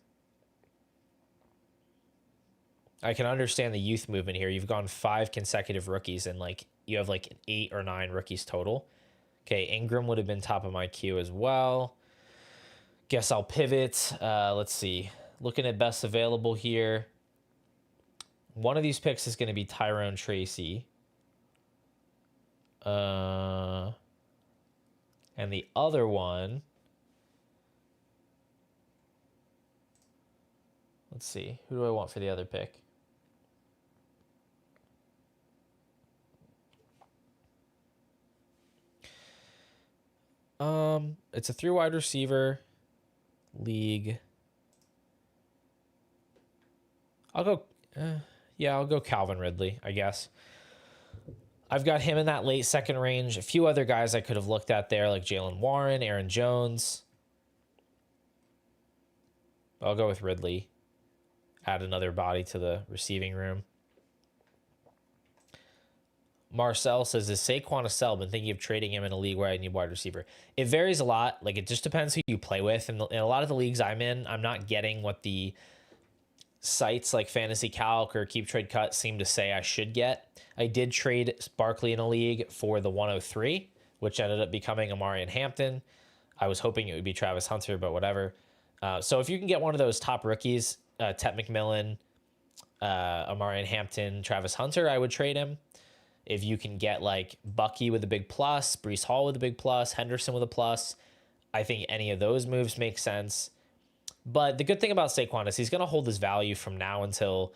A: I can understand the youth movement here. You've gone 5 consecutive rookies, and you have 8 or 9 rookies total. Okay, Ingram would have been top of my queue as well. Guess I'll pivot. Let's see. Looking at best available here. One of these picks is going to be Tyrone Tracy. And the other one, let's see. Who do I want for the other pick? It's a 3 wide receiver league. I'll go Calvin Ridley, I guess. I've got him in that late second range. A few other guys I could have looked at there, like Jalen Warren, Aaron Jones. I'll go with Ridley. Add another body to the receiving room. Marcel says, is Saquon a sell? Been thinking of trading him in a league where I need wide receiver. It varies a lot. Like, it just depends who you play with. And in a lot of the leagues I'm in, I'm not getting what the sites like Fantasy Calc or Keep Trade Cut seem to say I should get. I did trade Barkley in a league for the 103, which ended up becoming Amari and Hampton. I was hoping it would be Travis Hunter, but whatever. So if you can get one of those top rookies, Tet McMillan, Amari and Hampton, Travis Hunter, I would trade him. If you can get like Bucky with a big plus, Brees Hall with a big plus, Henderson with a plus, I think any of those moves make sense. But the good thing about Saquon is he's going to hold his value from now until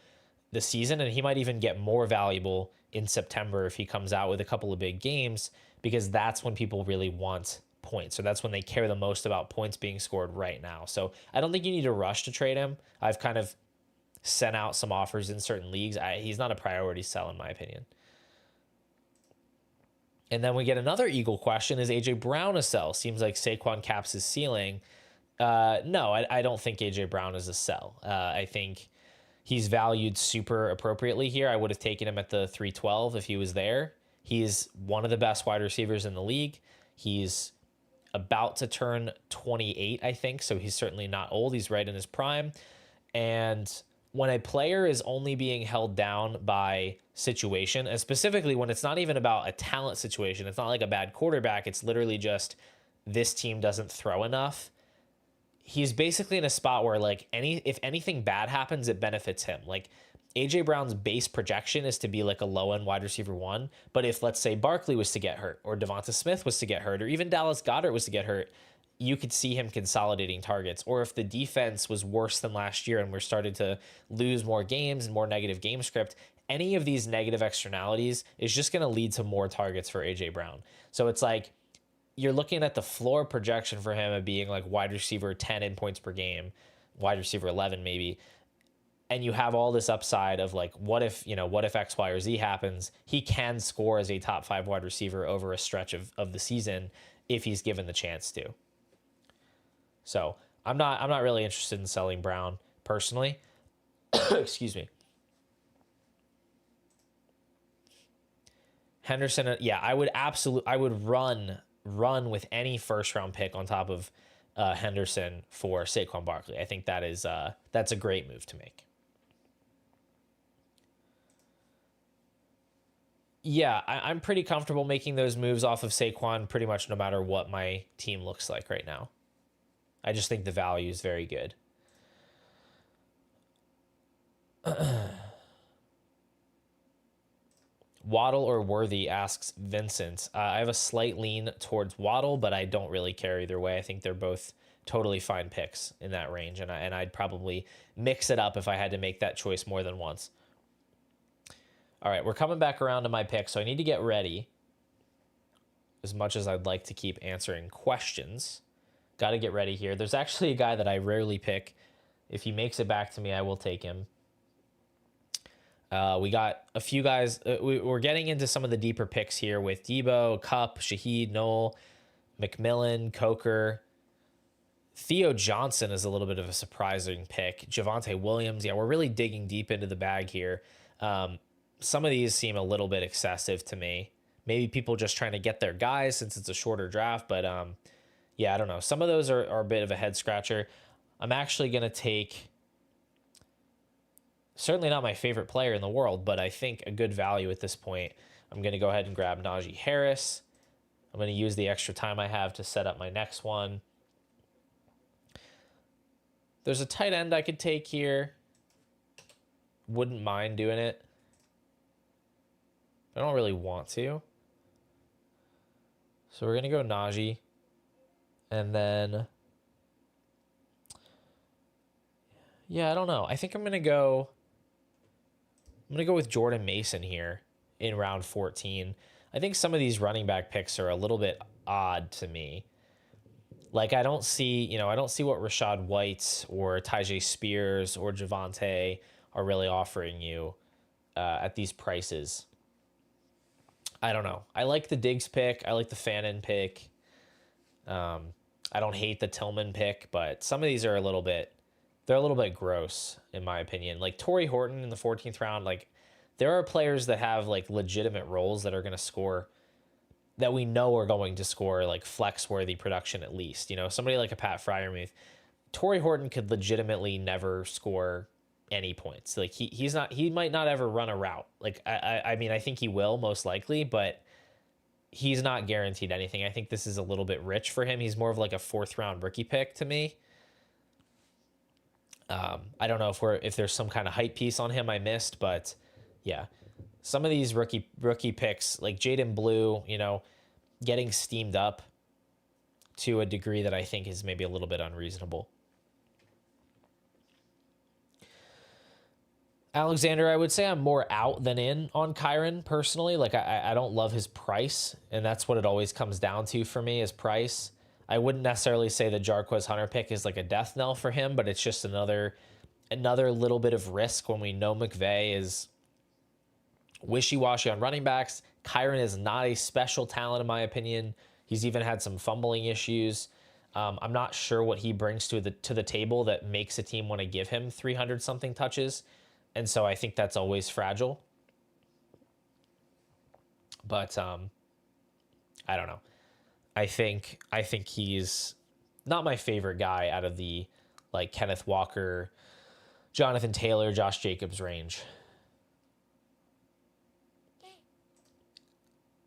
A: the season, and he might even get more valuable in September if he comes out with a couple of big games, because that's when people really want points. So that's when they care the most about points being scored right now. So I don't think you need to rush to trade him. I've kind of sent out some offers in certain leagues. He's not a priority sell in my opinion. And then we get another Eagle question. Is A.J. Brown a sell? Seems like Saquon caps his ceiling. No, I don't think A.J. Brown is a sell. I think he's valued super appropriately here. I would have taken him at the 312 if he was there. He's one of the best wide receivers in the league. He's about to turn 28, I think, so he's certainly not old. He's right in his prime. And when a player is only being held down by situation, and specifically when it's not even about a talent situation, it's not like a bad quarterback, it's literally just this team doesn't throw enough. He's basically in a spot where like if anything bad happens, it benefits him. Like AJ Brown's base projection is to be like a low end wide receiver one. But if let's say Barkley was to get hurt, or Devonta Smith was to get hurt, or even Dallas Goedert was to get hurt, you could see him consolidating targets. Or if the defense was worse than last year and we're starting to lose more games and more negative game script, any of these negative externalities is just going to lead to more targets for AJ Brown. So it's like you're looking at the floor projection for him of being like wide receiver 10 in points per game, wide receiver 11 maybe. And you have all this upside of like, what if X, Y, or Z happens? He can score as a top 5 wide receiver over a stretch of the season if he's given the chance to. So I'm not really interested in selling Brown personally. Excuse me. Henderson, yeah, I would run with any first round pick on top of Henderson for Saquon Barkley. I think that's a great move to make. Yeah, I'm pretty comfortable making those moves off of Saquon pretty much no matter what my team looks like right now. I just think the value is very good. Waddle or Worthy, asks Vincent. I have a slight lean towards Waddle, but I don't really care either way. I think they're both totally fine picks in that range, and I'd probably mix it up if I had to make that choice more than once. All right, we're coming back around to my pick, so I need to get ready. As much as I'd like to keep answering questions, got to get ready here. There's actually a guy that I rarely pick. If he makes it back to me, I will take him. We got a few guys. We're getting into some of the deeper picks here with Debo, Kupp, Shaheed, Noel, McMillan, Coker. Theo Johnson is a little bit of a surprising pick. Javonte Williams. Yeah, we're really digging deep into the bag here. Some of these seem a little bit excessive to me. Maybe people just trying to get their guys since it's a shorter draft. But yeah, I don't know. Some of those are a bit of a head scratcher. I'm actually going to take... certainly not my favorite player in the world, but I think a good value at this point. I'm going to go ahead and grab Najee Harris. I'm going to use the extra time I have to set up my next one. There's a tight end I could take here. Wouldn't mind doing it. I don't really want to. So we're going to go Najee. And then... yeah, I don't know. I think I'm going to go with Jordan Mason here in round 14. I think some of these running back picks are a little bit odd to me. Like I don't see what Rashad White or Tyjae Spears or Javonte are really offering you at these prices. I don't know. I like the Diggs pick. I like the Fannin pick. I don't hate the Tillman pick, but some of these are a little bit gross in my opinion. Like Torrey Horton in the 14th round, like there are players that have like legitimate roles that are going to score, that we know are going to score like flex worthy production at least. You know, somebody like a Pat Fryermuth, Torrey Horton could legitimately never score any points. Like he might not ever run a route. Like I mean I think he will most likely, but he's not guaranteed anything. I think this is a little bit rich for him. He's more of like a fourth round rookie pick to me. I don't know if there's some kind of hype piece on him I missed, but yeah, some of these rookie picks like Jaden Blue, you know, getting steamed up to a degree that I think is maybe a little bit unreasonable. Alexander, I would say I'm more out than in on Kyron personally. Like I don't love his price, and that's what it always comes down to for me is price. I wouldn't necessarily say the Jarquez Hunter pick is like a death knell for him, but it's just another little bit of risk when we know McVay is wishy-washy on running backs. Kyron is not a special talent in my opinion. He's even had some fumbling issues. I'm not sure what he brings to the table that makes a team want to give him 300 something touches. And so I think that's always fragile. But I don't know. I think he's not my favorite guy out of the like Kenneth Walker, Jonathan Taylor, Josh Jacobs range.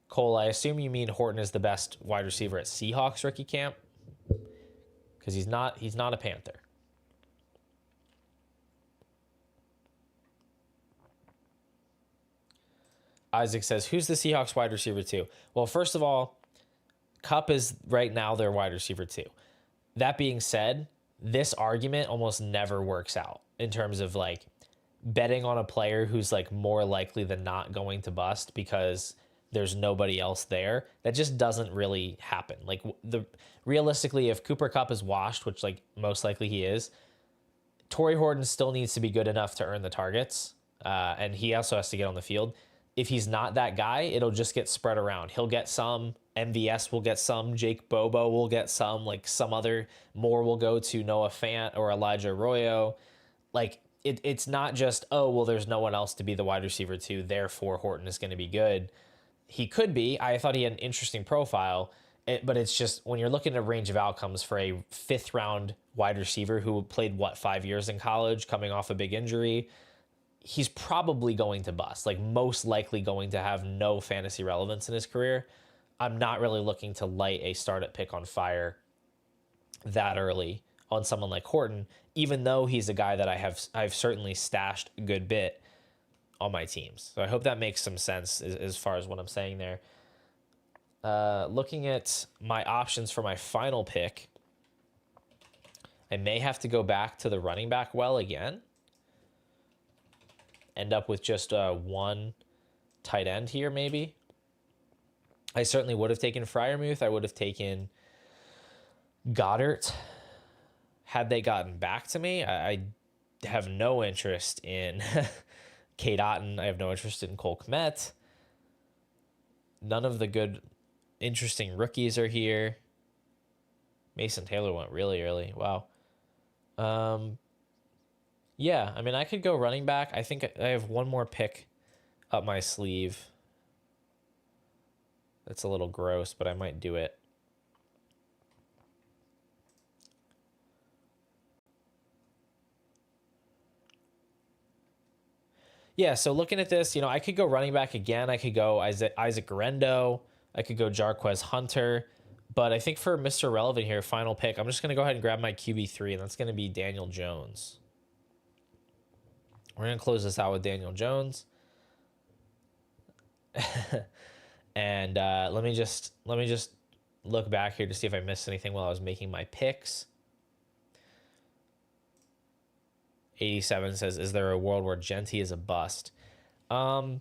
A: Cole, I assume you mean Horton is the best wide receiver at Seahawks rookie camp? Because he's not a Panther. Isaac says, who's the Seahawks wide receiver two? Well, first of all, Kupp is right now their wide receiver two. That being said, this argument almost never works out in terms of like betting on a player who's like more likely than not going to bust because there's nobody else there. That just doesn't really happen. Like realistically, if Cooper Kupp is washed, which like most likely he is, Torrey Horton still needs to be good enough to earn the targets, and he also has to get on the field. If he's not that guy, it'll just get spread around. He'll get some, MVS will get some, Jake Bobo will get some, like some other more will go to Noah Fant or Elijah Arroyo. Like it's not just, oh, well, there's no one else to be the wide receiver two, therefore Horton is going to be good. He could be. I thought he had an interesting profile, but it's just when you're looking at a range of outcomes for a fifth round wide receiver who played, 5 years in college, coming off a big injury, he's probably going to bust, like most likely going to have no fantasy relevance in his career. I'm not really looking to light a startup pick on fire that early on someone like Horton, even though he's a guy that I've certainly stashed a good bit on my teams. So I hope that makes some sense as far as what I'm saying there. Looking at my options for my final pick, I may have to go back to the running back well again. End up with just one tight end here, maybe. I certainly would have taken Fryermuth. I would have taken Goddard had they gotten back to me. I have no interest in Kate Otten. I have no interest in Cole Kmet. None of the good, interesting rookies are here. Mason Taylor went really early. Wow. Yeah, I mean, I could go running back. I think I have one more pick up my sleeve. That's a little gross, but I might do it. Yeah, so looking at this, I could go running back again. I could go Isaac Garendo. I could go Jarquez Hunter. But I think for Mr. Relevant here, final pick, I'm just going to go ahead and grab my QB3, and that's going to be Daniel Jones. We're going to close this out with Daniel Jones. And let me just look back here to see if I missed anything while I was making my picks. 87 says, is there a world where Genti is a bust? I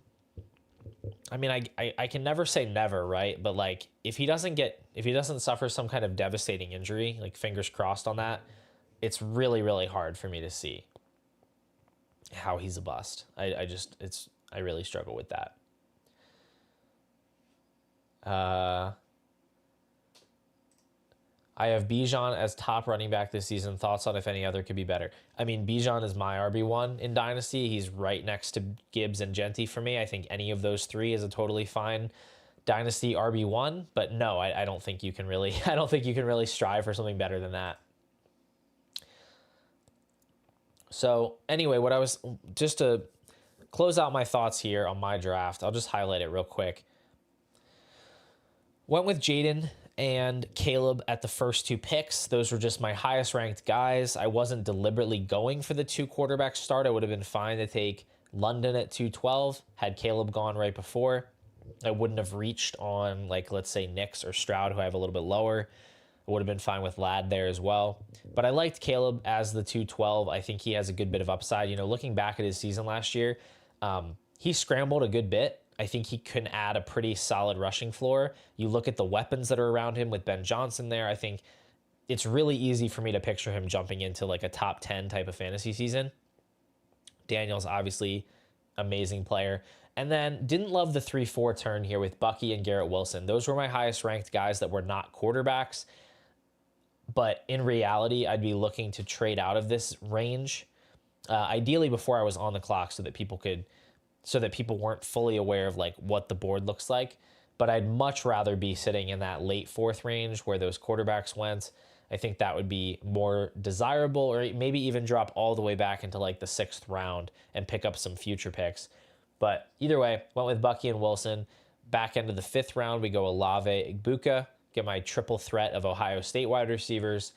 A: mean, I can never say never, right? But like if he doesn't suffer some kind of devastating injury, like fingers crossed on that, it's really, really hard for me to see how he's a bust. I really struggle with that. I have Bijan as top running back this season. Thoughts on if any other could be better? I mean, Bijan is my RB1 in Dynasty. He's right next to Gibbs and Genty for me. I think any of those three is a totally fine Dynasty RB1. But no, I don't think you can really. I don't think you can really strive for something better than that. So anyway, what I was just to close out my thoughts here on my draft, I'll just highlight it real quick. Went with Jaden and Caleb at the first two picks. Those were just my highest ranked guys. I wasn't deliberately going for the two quarterback start. I would have been fine to take London at 212. Had Caleb gone right before, I wouldn't have reached on, like, let's say Nix or Stroud, who I have a little bit lower. I would have been fine with Ladd there as well. But I liked Caleb as the 212. I think he has a good bit of upside. Looking back at his season last year, he scrambled a good bit. I think he can add a pretty solid rushing floor. You look at the weapons that are around him with Ben Johnson there, I think it's really easy for me to picture him jumping into like a top 10 type of fantasy season. Daniel's obviously amazing player. And then didn't love the 3-4 turn here with Bucky and Garrett Wilson. Those were my highest ranked guys that were not quarterbacks. But in reality, I'd be looking to trade out of this range, ideally before I was on the clock so that people weren't fully aware of like what the board looks like. But I'd much rather be sitting in that late fourth range where those quarterbacks went. I think that would be more desirable, or maybe even drop all the way back into like the 6th round and pick up some future picks. But either way, went with Bucky and Wilson. Back end of the 5th round, we go Olave, Igbuka, get my triple threat of Ohio State wide receivers,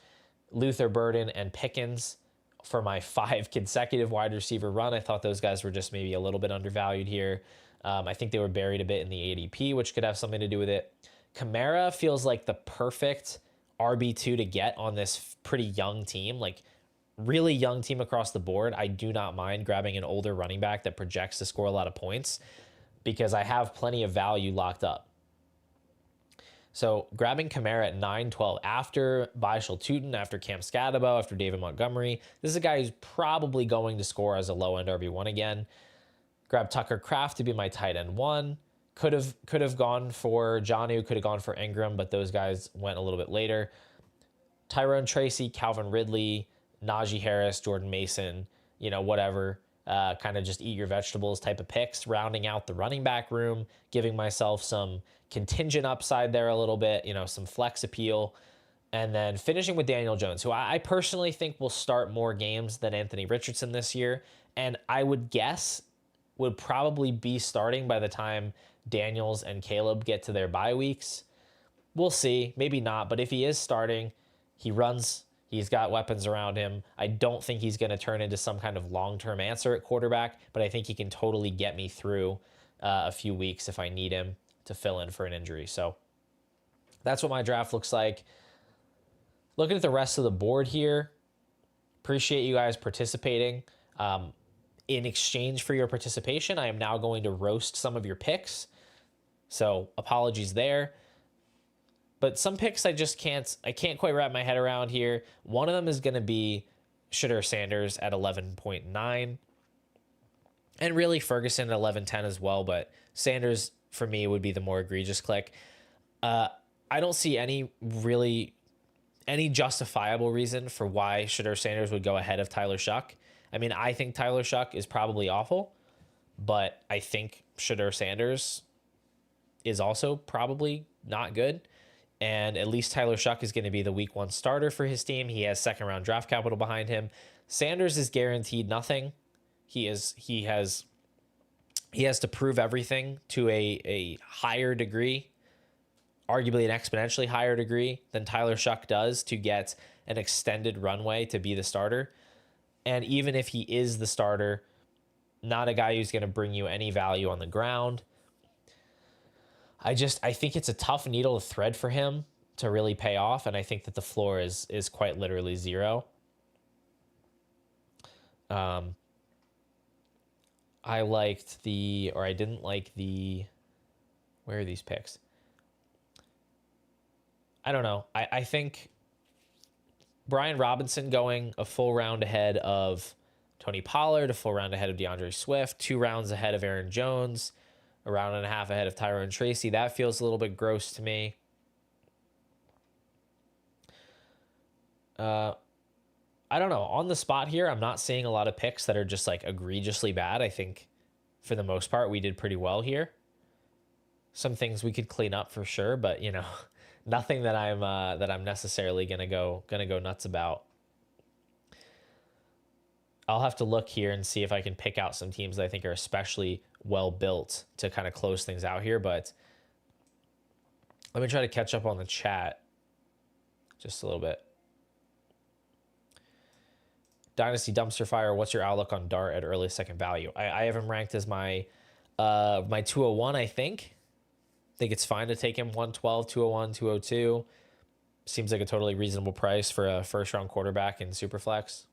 A: Luther Burden and Pickens for my 5 consecutive wide receiver run. I thought those guys were just maybe a little bit undervalued here. I think they were buried a bit in the ADP, which could have something to do with it. Kamara feels like the perfect RB2 to get on this pretty young team, like really young team across the board. I do not mind grabbing an older running back that projects to score a lot of points because I have plenty of value locked up. So grabbing Kamara at 9-12 after Bishal Tootin, after Cam Scadabo, after David Montgomery. This is a guy who's probably going to score as a low-end RB1 again. Grab Tucker Kraft to be my tight end 1. Could have gone for Jonnu, could have gone for Ingram, but those guys went a little bit later. Tyrone Tracy, Calvin Ridley, Najee Harris, Jordan Mason, whatever. Kind of just eat your vegetables type of picks, rounding out the running back room, giving myself some contingent upside there a little bit, some flex appeal, and then finishing with Daniel Jones, who I personally think will start more games than Anthony Richardson this year, and I would guess would probably be starting by the time Daniels and Caleb get to their bye weeks. We'll see, maybe not, but if he is starting, he runs. He's got weapons around him. I don't think he's going to turn into some kind of long-term answer at quarterback, but I think he can totally get me through a few weeks if I need him to fill in for an injury. So that's what my draft looks like. Looking at the rest of the board here, appreciate you guys participating. In exchange for your participation, I am now going to roast some of your picks. So apologies there. But some picks I can't quite wrap my head around here. One of them is going to be Shedeur Sanders at 11.9. And really Ferguson at 11.10 as well. But Sanders, for me, would be the more egregious click. I don't see any justifiable reason for why Shedeur Sanders would go ahead of Tyler Shuck. I mean, I think Tyler Shuck is probably awful, but I think Shedeur Sanders is also probably not good. And at least Tyler Shuck is going to be the week 1 starter for his team. He has 2nd-round draft capital behind him. Sanders is guaranteed nothing. He has to prove everything to a higher degree, arguably an exponentially higher degree than Tyler Shuck does to get an extended runway to be the starter. And even if he is the starter, not a guy who's going to bring you any value on the ground. I think it's a tough needle to thread for him to really pay off, and I think that the floor is quite literally 0. I didn't like where are these picks? I don't know. I think Brian Robinson going a full round ahead of Tony Pollard, a full round ahead of DeAndre Swift, 2 rounds ahead of Aaron Jones, a round and a half ahead of Tyrone Tracy. That feels a little bit gross to me. I don't know. On the spot here, I'm not seeing a lot of picks that are just like egregiously bad. I think for the most part, we did pretty well here. Some things we could clean up for sure, but nothing that I'm necessarily gonna go nuts about. I'll have to look here and see if I can pick out some teams that I think are especially well built to kind of close things out here. But let me try to catch up on the chat just a little bit. Dynasty Dumpster Fire, what's your outlook on Dart at early second value? I have him ranked as my 201, I think. I think it's fine to take him 112, 201, 202. Seems like a totally reasonable price for a first-round quarterback in Superflex.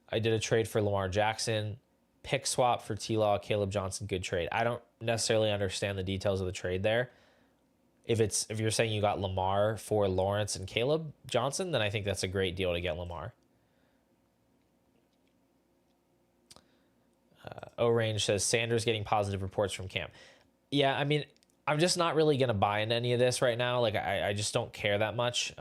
A: I did a trade for Lamar Jackson. Pick swap for T-Law, Caleb Johnson, good trade. I don't necessarily understand the details of the trade there. If you're saying you got Lamar for Lawrence and Caleb Johnson, then I think that's a great deal to get Lamar. O-Range says Sanders getting positive reports from camp. Yeah, I mean, I'm just not really going to buy into any of this right now. Like, I just don't care that much.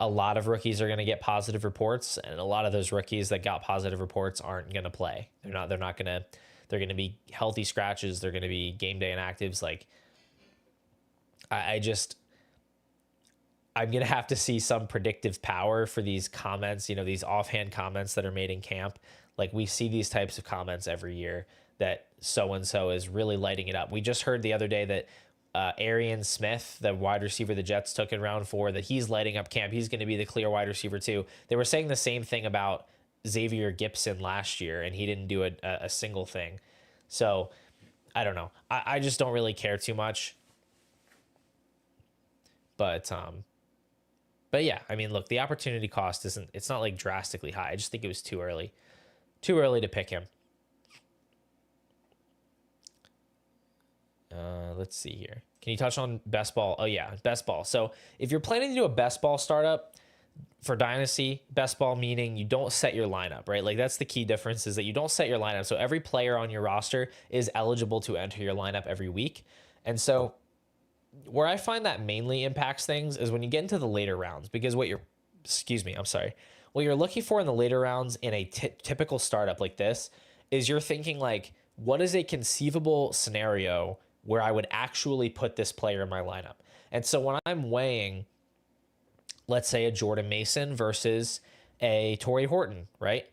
A: A lot of rookies are going to get positive reports, and a lot of those rookies that got positive reports aren't going to play. They're going to be healthy scratches. They're going to be game day inactives. Like, I'm going to have to see some predictive power for these comments, these offhand comments that are made in camp. Like, we see these types of comments every year that so-and-so is really lighting it up. We just heard the other day that Arian Smith, the wide receiver the Jets took in round 4, that he's lighting up camp. He's going to be the clear wide receiver too. They were saying the same thing about Xavier Gipson last year, and he didn't do a single thing. So, I don't know. I just don't really care too much. But yeah, I mean, look, the opportunity cost it's not like drastically high. I just think it was too early. Too early to pick him. Let's see here. Can you touch on best ball? Oh yeah, best ball. So if you're planning to do a best ball startup for Dynasty, best ball meaning you don't set your lineup, right? Like, that's the key difference, is that you don't set your lineup. So every player on your roster is eligible to enter your lineup every week. And so where I find that mainly impacts things is when you get into the later rounds, because what you're looking for in the later rounds in a typical startup like this is you're thinking like, what is a conceivable scenario where I would actually put this player in my lineup? And so when I'm weighing, let's say, a Jordan Mason versus a Torrey Horton, right?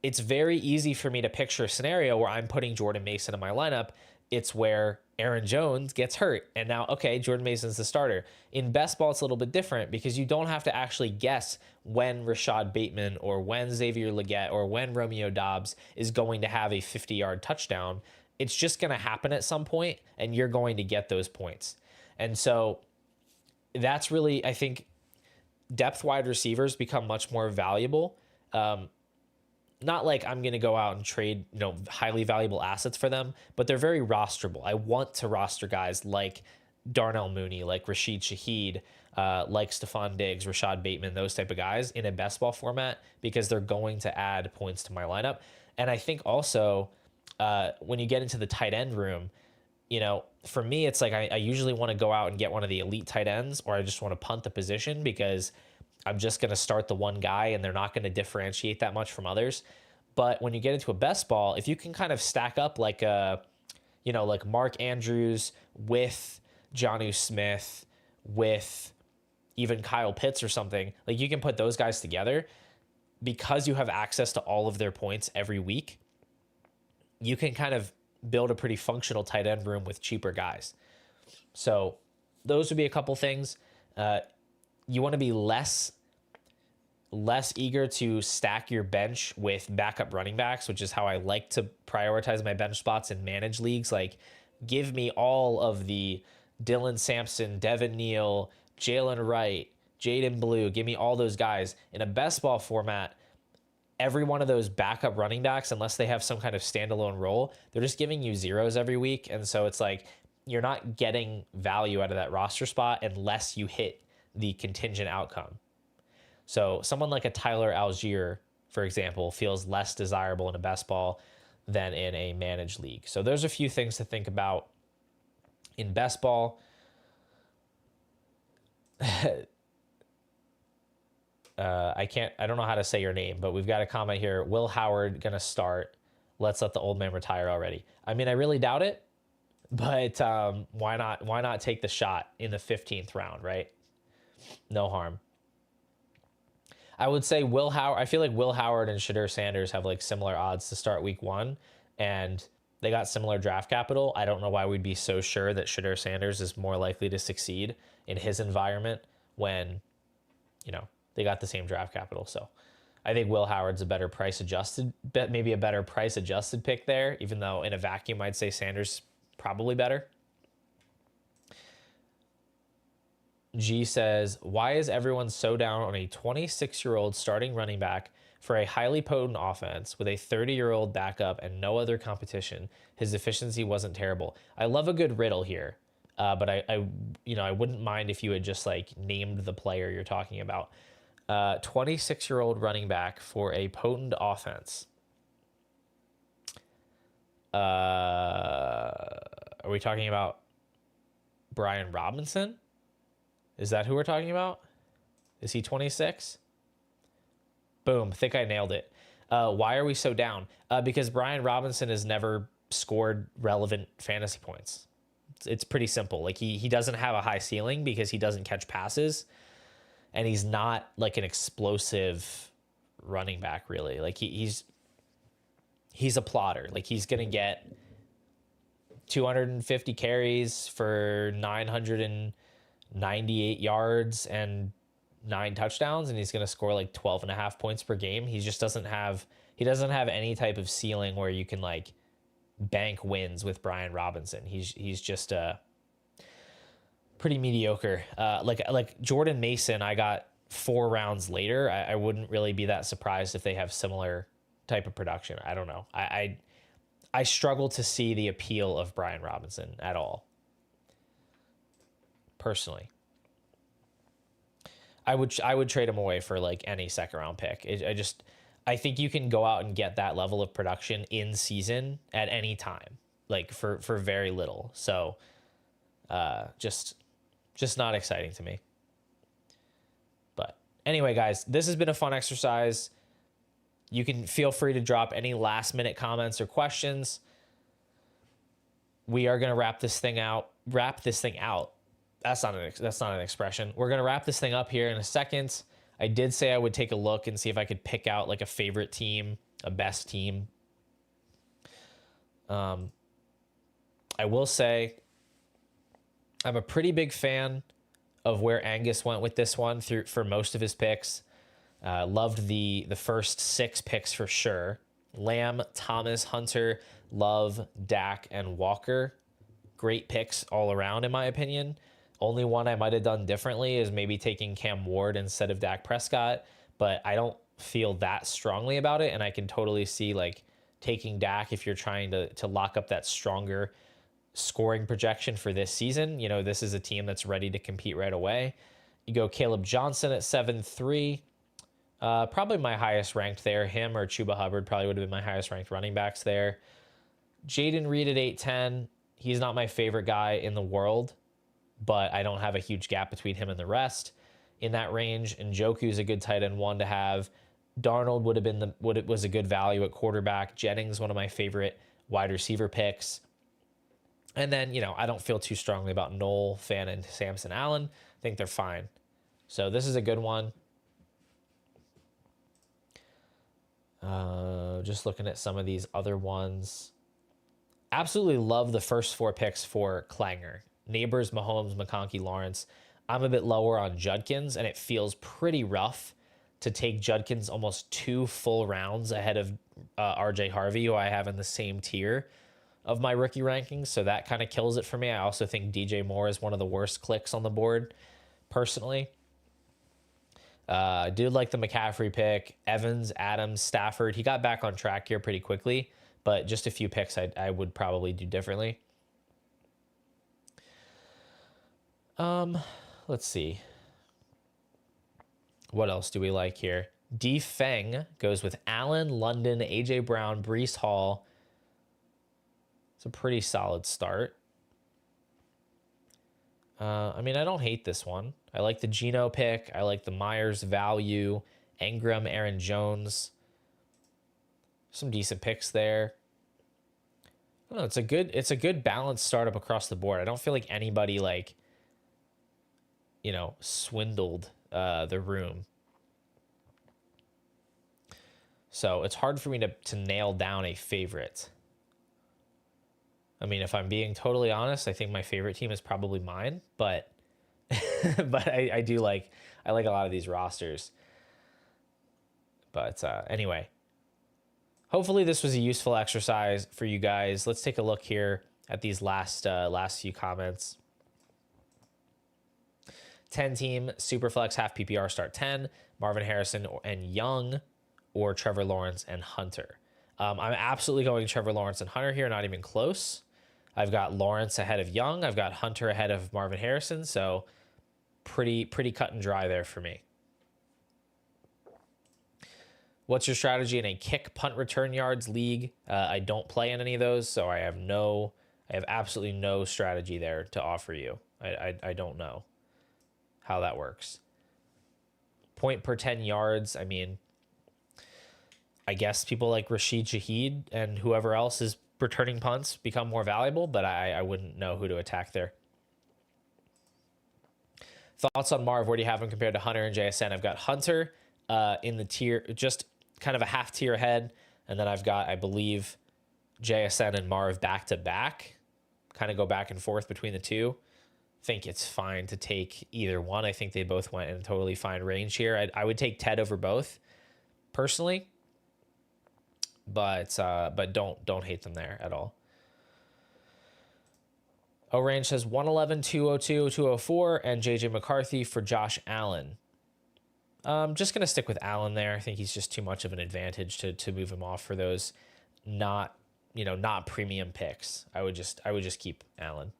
A: It's very easy for me to picture a scenario where I'm putting Jordan Mason in my lineup. It's where Aaron Jones gets hurt, and now, okay, Jordan Mason's the starter. In best ball, it's a little bit different because you don't have to actually guess when Rashad Bateman or when Xavier Legette or when Romeo Doubs is going to have a 50-yard touchdown. It's just going to happen at some point, and you're going to get those points. And so that's really, I think, depth wide receivers become much more valuable. Not like I'm going to go out and trade, highly valuable assets for them, but they're very rosterable. I want to roster guys like Darnell Mooney, like Rashid Shaheed, like Stephon Diggs, Rashad Bateman, those type of guys in a best ball format, because they're going to add points to my lineup. And I think also when you get into the tight end room, for me, it's like I usually want to go out and get one of the elite tight ends, or I just want to punt the position because I'm just going to start the one guy and they're not going to differentiate that much from others. But when you get into a best ball, if you can kind of stack up like like Mark Andrews with Jonnu Smith with even Kyle Pitts or something, like you can put those guys together because you have access to all of their points every week. You can kind of build a pretty functional tight end room with cheaper guys. So those would be a couple things. You want to be less eager to stack your bench with backup running backs, which is how I like to prioritize my bench spots in managed leagues. Like, give me all of the Dylan Sampson, Devin Neal, Jalen Wright, Jaden Blue. Give me all those guys. In a best ball format, every one of those backup running backs, unless they have some kind of standalone role, they're just giving you zeros every week. And so it's like you're not getting value out of that roster spot unless you hit the contingent outcome. So someone like a Tyler Algier, for example, feels less desirable in a best ball than in a managed league. So there's a few things to think about. In best ball, I don't know how to say your name, but we've got a comment here. Will Howard gonna start? Let's let the old man retire already. I mean, I really doubt it, but why not? Why not take the shot in the 15th round, right? No harm. I would say Will Howard. I feel like Will Howard and Shadur Sanders have like similar odds to start week 1, and they got similar draft capital. I don't know why we'd be so sure that Shadur Sanders is more likely to succeed in his environment when, they got the same draft capital. So I think Will Howard's a better price adjusted, maybe a better price adjusted pick there, even though in a vacuum I'd say Sanders probably better. G says, why is everyone so down on a 26-year-old starting running back for a highly potent offense with a 30-year-old backup and no other competition? His efficiency wasn't terrible. I love a good riddle here, but I wouldn't mind if you had just like named the player you're talking about. 26-year-old running back for a potent offense. Are we talking about Brian Robinson? Is that who we're talking about? Is he 26? Boom, think I nailed it. Why are we so down? Because Brian Robinson has never scored relevant fantasy points. It's pretty simple. Like he doesn't have a high ceiling because he doesn't catch passes, and he's not like an explosive running back really. Like he's a plotter. Like he's gonna get 250 carries for 998 yards and 9 touchdowns, and he's going to score like 12.5 points per game. He doesn't have any type of ceiling where you can like bank wins with Brian Robinson. He's just pretty mediocre. Like Jordan Mason, I got 4 rounds later. I wouldn't really be that surprised if they have similar type of production. I don't know. I struggle to see the appeal of Brian Robinson at all. Personally, I would trade him away for like any second round pick. I think you can go out and get that level of production in season at any time, like for very little. So, just not exciting to me. But anyway, guys, this has been a fun exercise. You can feel free to drop any last minute comments or questions. We are going to wrap this thing out. That's not an expression. We're going to wrap this thing up here in a second. I did say I would take a look and see if I could pick out like a favorite team, a best team. I will say I'm a pretty big fan of where Angus went with this one for most of his picks. Loved the first 6 picks for sure. Lamb, Thomas, Hunter, Love, Dak, and Walker. Great picks all around in my opinion. Only one I might have done differently is maybe taking Cam Ward instead of Dak Prescott, but I don't feel that strongly about it, and I can totally see like taking Dak if you're trying to lock up that stronger scoring projection for this season. This is a team that's ready to compete right away. You go Caleb Johnson at 7-3. Probably my highest ranked there. Him or Chuba Hubbard probably would have been my highest ranked running backs there. Jaden Reed at 8-10. He's not my favorite guy in the world, but I don't have a huge gap between him and the rest in that range. And Njoku's a good tight end 1 to have. Darnold was a good value at quarterback. Jennings, one of my favorite wide receiver picks. And then, I don't feel too strongly about Noel, Fan, and Samson Allen. I think they're fine. So this is a good one. Just looking at some of these other ones. Absolutely love the first 4 picks for Klanger. Neighbors, Mahomes, McConkey, Lawrence. I'm a bit lower on Judkins, and it feels pretty rough to take Judkins almost 2 full rounds ahead of RJ Harvey, who I have in the same tier of my rookie rankings. So that kind of kills it for me. I also think DJ Moore is one of the worst clicks on the board, personally. I did like the McCaffrey pick. Evans, Adams, Stafford. He got back on track here pretty quickly, but just a few picks I would probably do differently. Let's see. What else do we like here? D. Feng goes with Allen, London, A.J. Brown, Breece Hall. It's a pretty solid start. I mean, I don't hate this one. I like the Geno pick. I like the Myers value, Engram, Aaron Jones. Some decent picks there. I don't know, it's a good balanced startup across the board. I don't feel like anybody like, swindled the room. So it's hard for me to nail down a favorite. I mean, if I'm being totally honest, I think my favorite team is probably mine, but but I like a lot of these rosters. But anyway, hopefully this was a useful exercise for you guys. Let's take a look here at these last few comments. 10-team Superflex half PPR start 10, Marvin Harrison and Young, or Trevor Lawrence and Hunter. I'm absolutely going Trevor Lawrence and Hunter here, not even close. I've got Lawrence ahead of Young. I've got Hunter ahead of Marvin Harrison. So pretty cut and dry there for me. What's your strategy in a kick punt return yards league? I don't play in any of those, so I have absolutely no strategy there to offer you. I don't know how that works. Point per 10 yards. I mean, I guess people like Rashid Shaheed and whoever else is returning punts become more valuable, but I wouldn't know who to attack there. Thoughts on Marv? Where do you have him compared to Hunter and JSN? I've got Hunter in the tier, just kind of a half tier ahead. And then I've got, I believe, JSN and Marv back to back, kind of go back and forth between the two. I think it's fine to take either one. I think they both went in a totally fine range here. I would take Ted over both personally, but don't hate them there at all. O-Range says 111, 202, 204, and JJ McCarthy for Josh Allen. I'm just going to stick with Allen there. I think he's just too much of an advantage to move him off for those not premium picks. I would just keep Allen.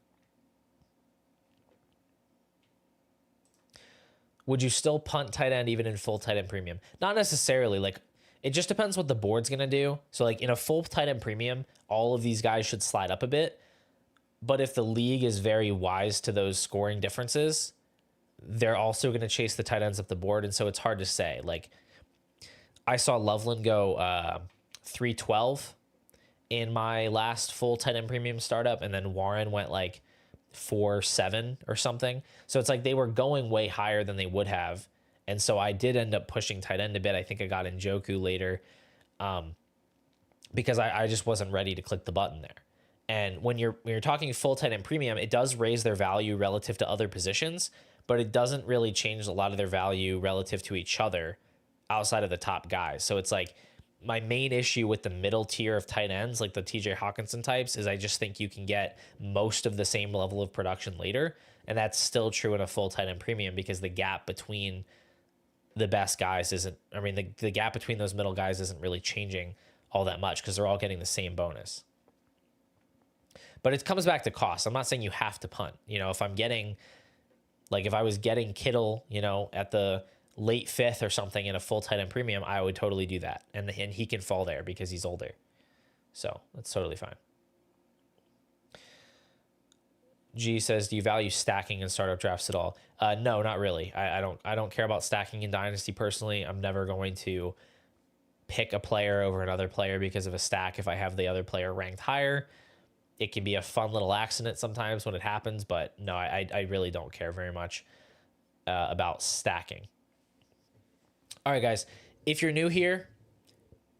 A: Would you still punt tight end even in full tight end premium? Not necessarily. Like, it just depends what the board's going to do. So like in a full tight end premium, all of these guys should slide up a bit. But if the league is very wise to those scoring differences, they're also going to chase the tight ends up the board. And so it's hard to say. Like, I saw Loveland go 312 in my last full tight end premium startup, and then Warren went like 4-7 or something. So it's like they were going way higher than they would have. And so I did end up pushing tight end a bit. I think I got Njoku later because I just wasn't ready to click the button there. And when you're talking full tight end premium, it does raise their value relative to other positions, but it doesn't really change a lot of their value relative to each other outside of the top guys. So it's like my main issue with the middle tier of tight ends, like the TJ Hawkinson types, is I just think you can get most of the same level of production later. And that's still true in a full tight end premium because the gap between the best guys the gap between those middle guys isn't really changing all that much because they're all getting the same bonus. But it comes back to cost. I'm not saying you have to punt. If I was getting Kittle, at the late 5th or something in a full tight end premium, I would totally do that. And he can fall there because he's older. So that's totally fine. G says, do you value stacking in startup drafts at all? No, not really. I don't care about stacking in Dynasty personally. I'm never going to pick a player over another player because of a stack if I have the other player ranked higher. It can be a fun little accident sometimes when it happens, but no, I really don't care very much about stacking. All right, guys, if you're new here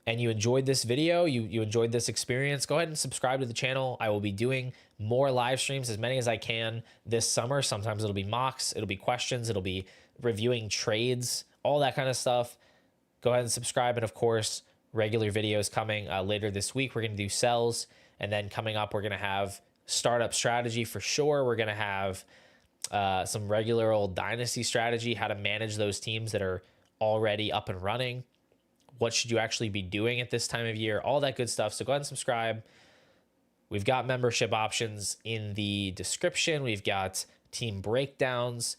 A: and you enjoyed this video, you enjoyed this experience, go ahead and subscribe to the channel. I will be doing more live streams, as many as I can this summer. Sometimes it'll be mocks, it'll be questions, it'll be reviewing trades, all that kind of stuff. Go ahead and subscribe. And of course, regular videos coming later this week. We're going to do sells. And then coming up, we're going to have startup strategy for sure. We're going to have some regular old Dynasty strategy, how to manage those teams that are already up and running. What should you actually be doing at this time of year? All that good stuff. So go ahead and subscribe. We've got membership options in the description. We've got team breakdowns,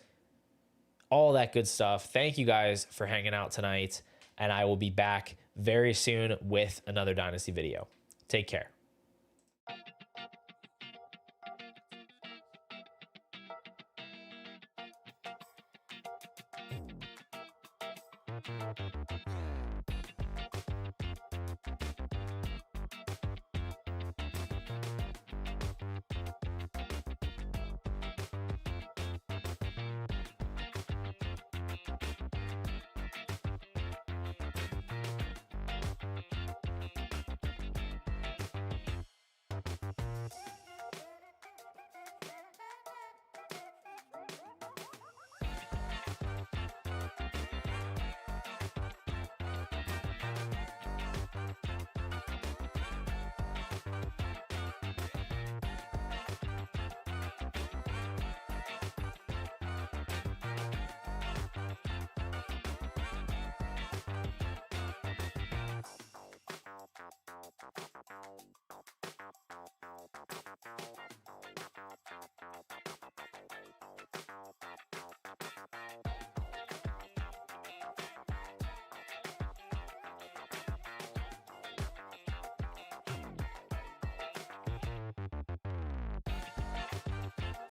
A: all that good stuff. Thank you guys for hanging out tonight. And I will be back very soon with another Dynasty video. Take care.